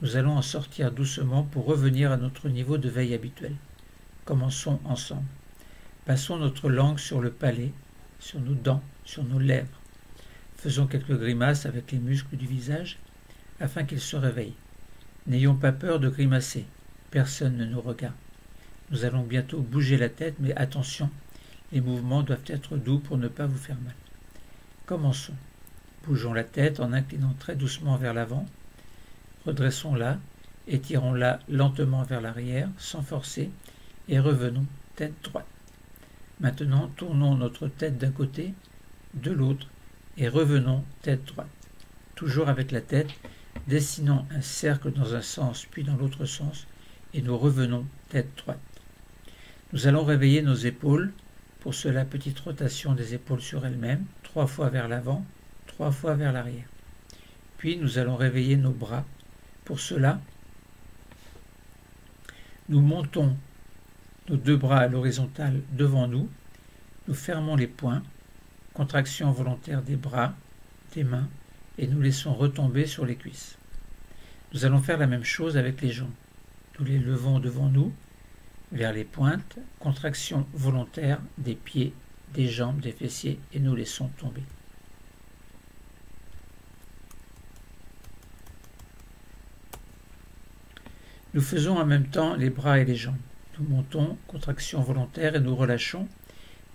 Nous allons en sortir doucement pour revenir à notre niveau de veille habituel. Commençons ensemble. Passons notre langue sur le palais, sur nos dents, sur nos lèvres. Faisons quelques grimaces avec les muscles du visage afin qu'ils se réveillent. N'ayons pas peur de grimacer. Personne ne nous regarde. Nous allons bientôt bouger la tête, mais attention, les mouvements doivent être doux pour ne pas vous faire mal. Commençons. Bougeons la tête en inclinant très doucement vers l'avant. Redressons-la, étirons-la lentement vers l'arrière, sans forcer, et revenons tête droite. Maintenant, tournons notre tête d'un côté, de l'autre, et revenons tête droite. Toujours avec la tête, dessinons un cercle dans un sens puis dans l'autre sens, et nous revenons tête droite. Nous allons réveiller nos épaules. Pour cela, petite rotation des épaules sur elles-mêmes, 3 fois vers l'avant, 3 fois vers l'arrière. Puis nous allons réveiller nos bras. Pour cela, nous montons nos 2 bras à l'horizontale devant nous. Nous fermons les poings, contraction volontaire des bras, des mains, et nous laissons retomber sur les cuisses. Nous allons faire la même chose avec les jambes. Nous les levons devant nous, vers les pointes, contraction volontaire des pieds, des jambes, des fessiers, et nous laissons tomber. Nous faisons en même temps les bras et les jambes. Nous montons, contraction volontaire, et nous relâchons.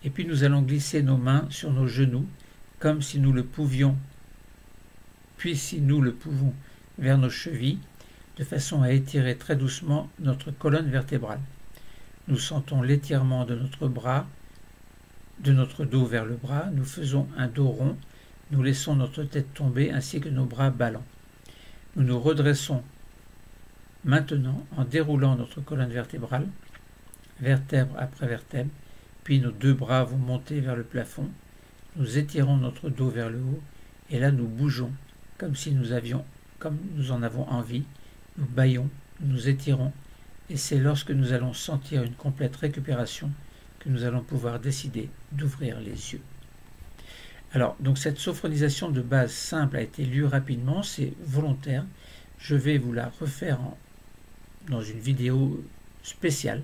Et puis nous allons glisser nos mains sur nos genoux, comme si nous le pouvions, puis si nous le pouvons, vers nos chevilles, de façon à étirer très doucement notre colonne vertébrale. Nous sentons l'étirement de notre bras, de notre dos vers le bras. Nous faisons un dos rond. Nous laissons notre tête tomber ainsi que nos bras ballants. Nous nous redressons maintenant en déroulant notre colonne vertébrale, vertèbre après vertèbre, puis nos 2 bras vont monter vers le plafond. Nous étirons notre dos vers le haut et là nous bougeons comme nous en avons envie. Nous bâillons, nous étirons et c'est lorsque nous allons sentir une complète récupération que nous allons pouvoir décider d'ouvrir les yeux. Alors, donc cette sophronisation de base simple a été lue rapidement, c'est volontaire. Je vais vous la refaire dans une vidéo spéciale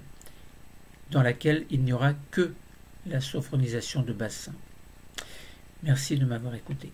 dans laquelle il n'y aura que la sophronisation de base simple. Merci de m'avoir écouté.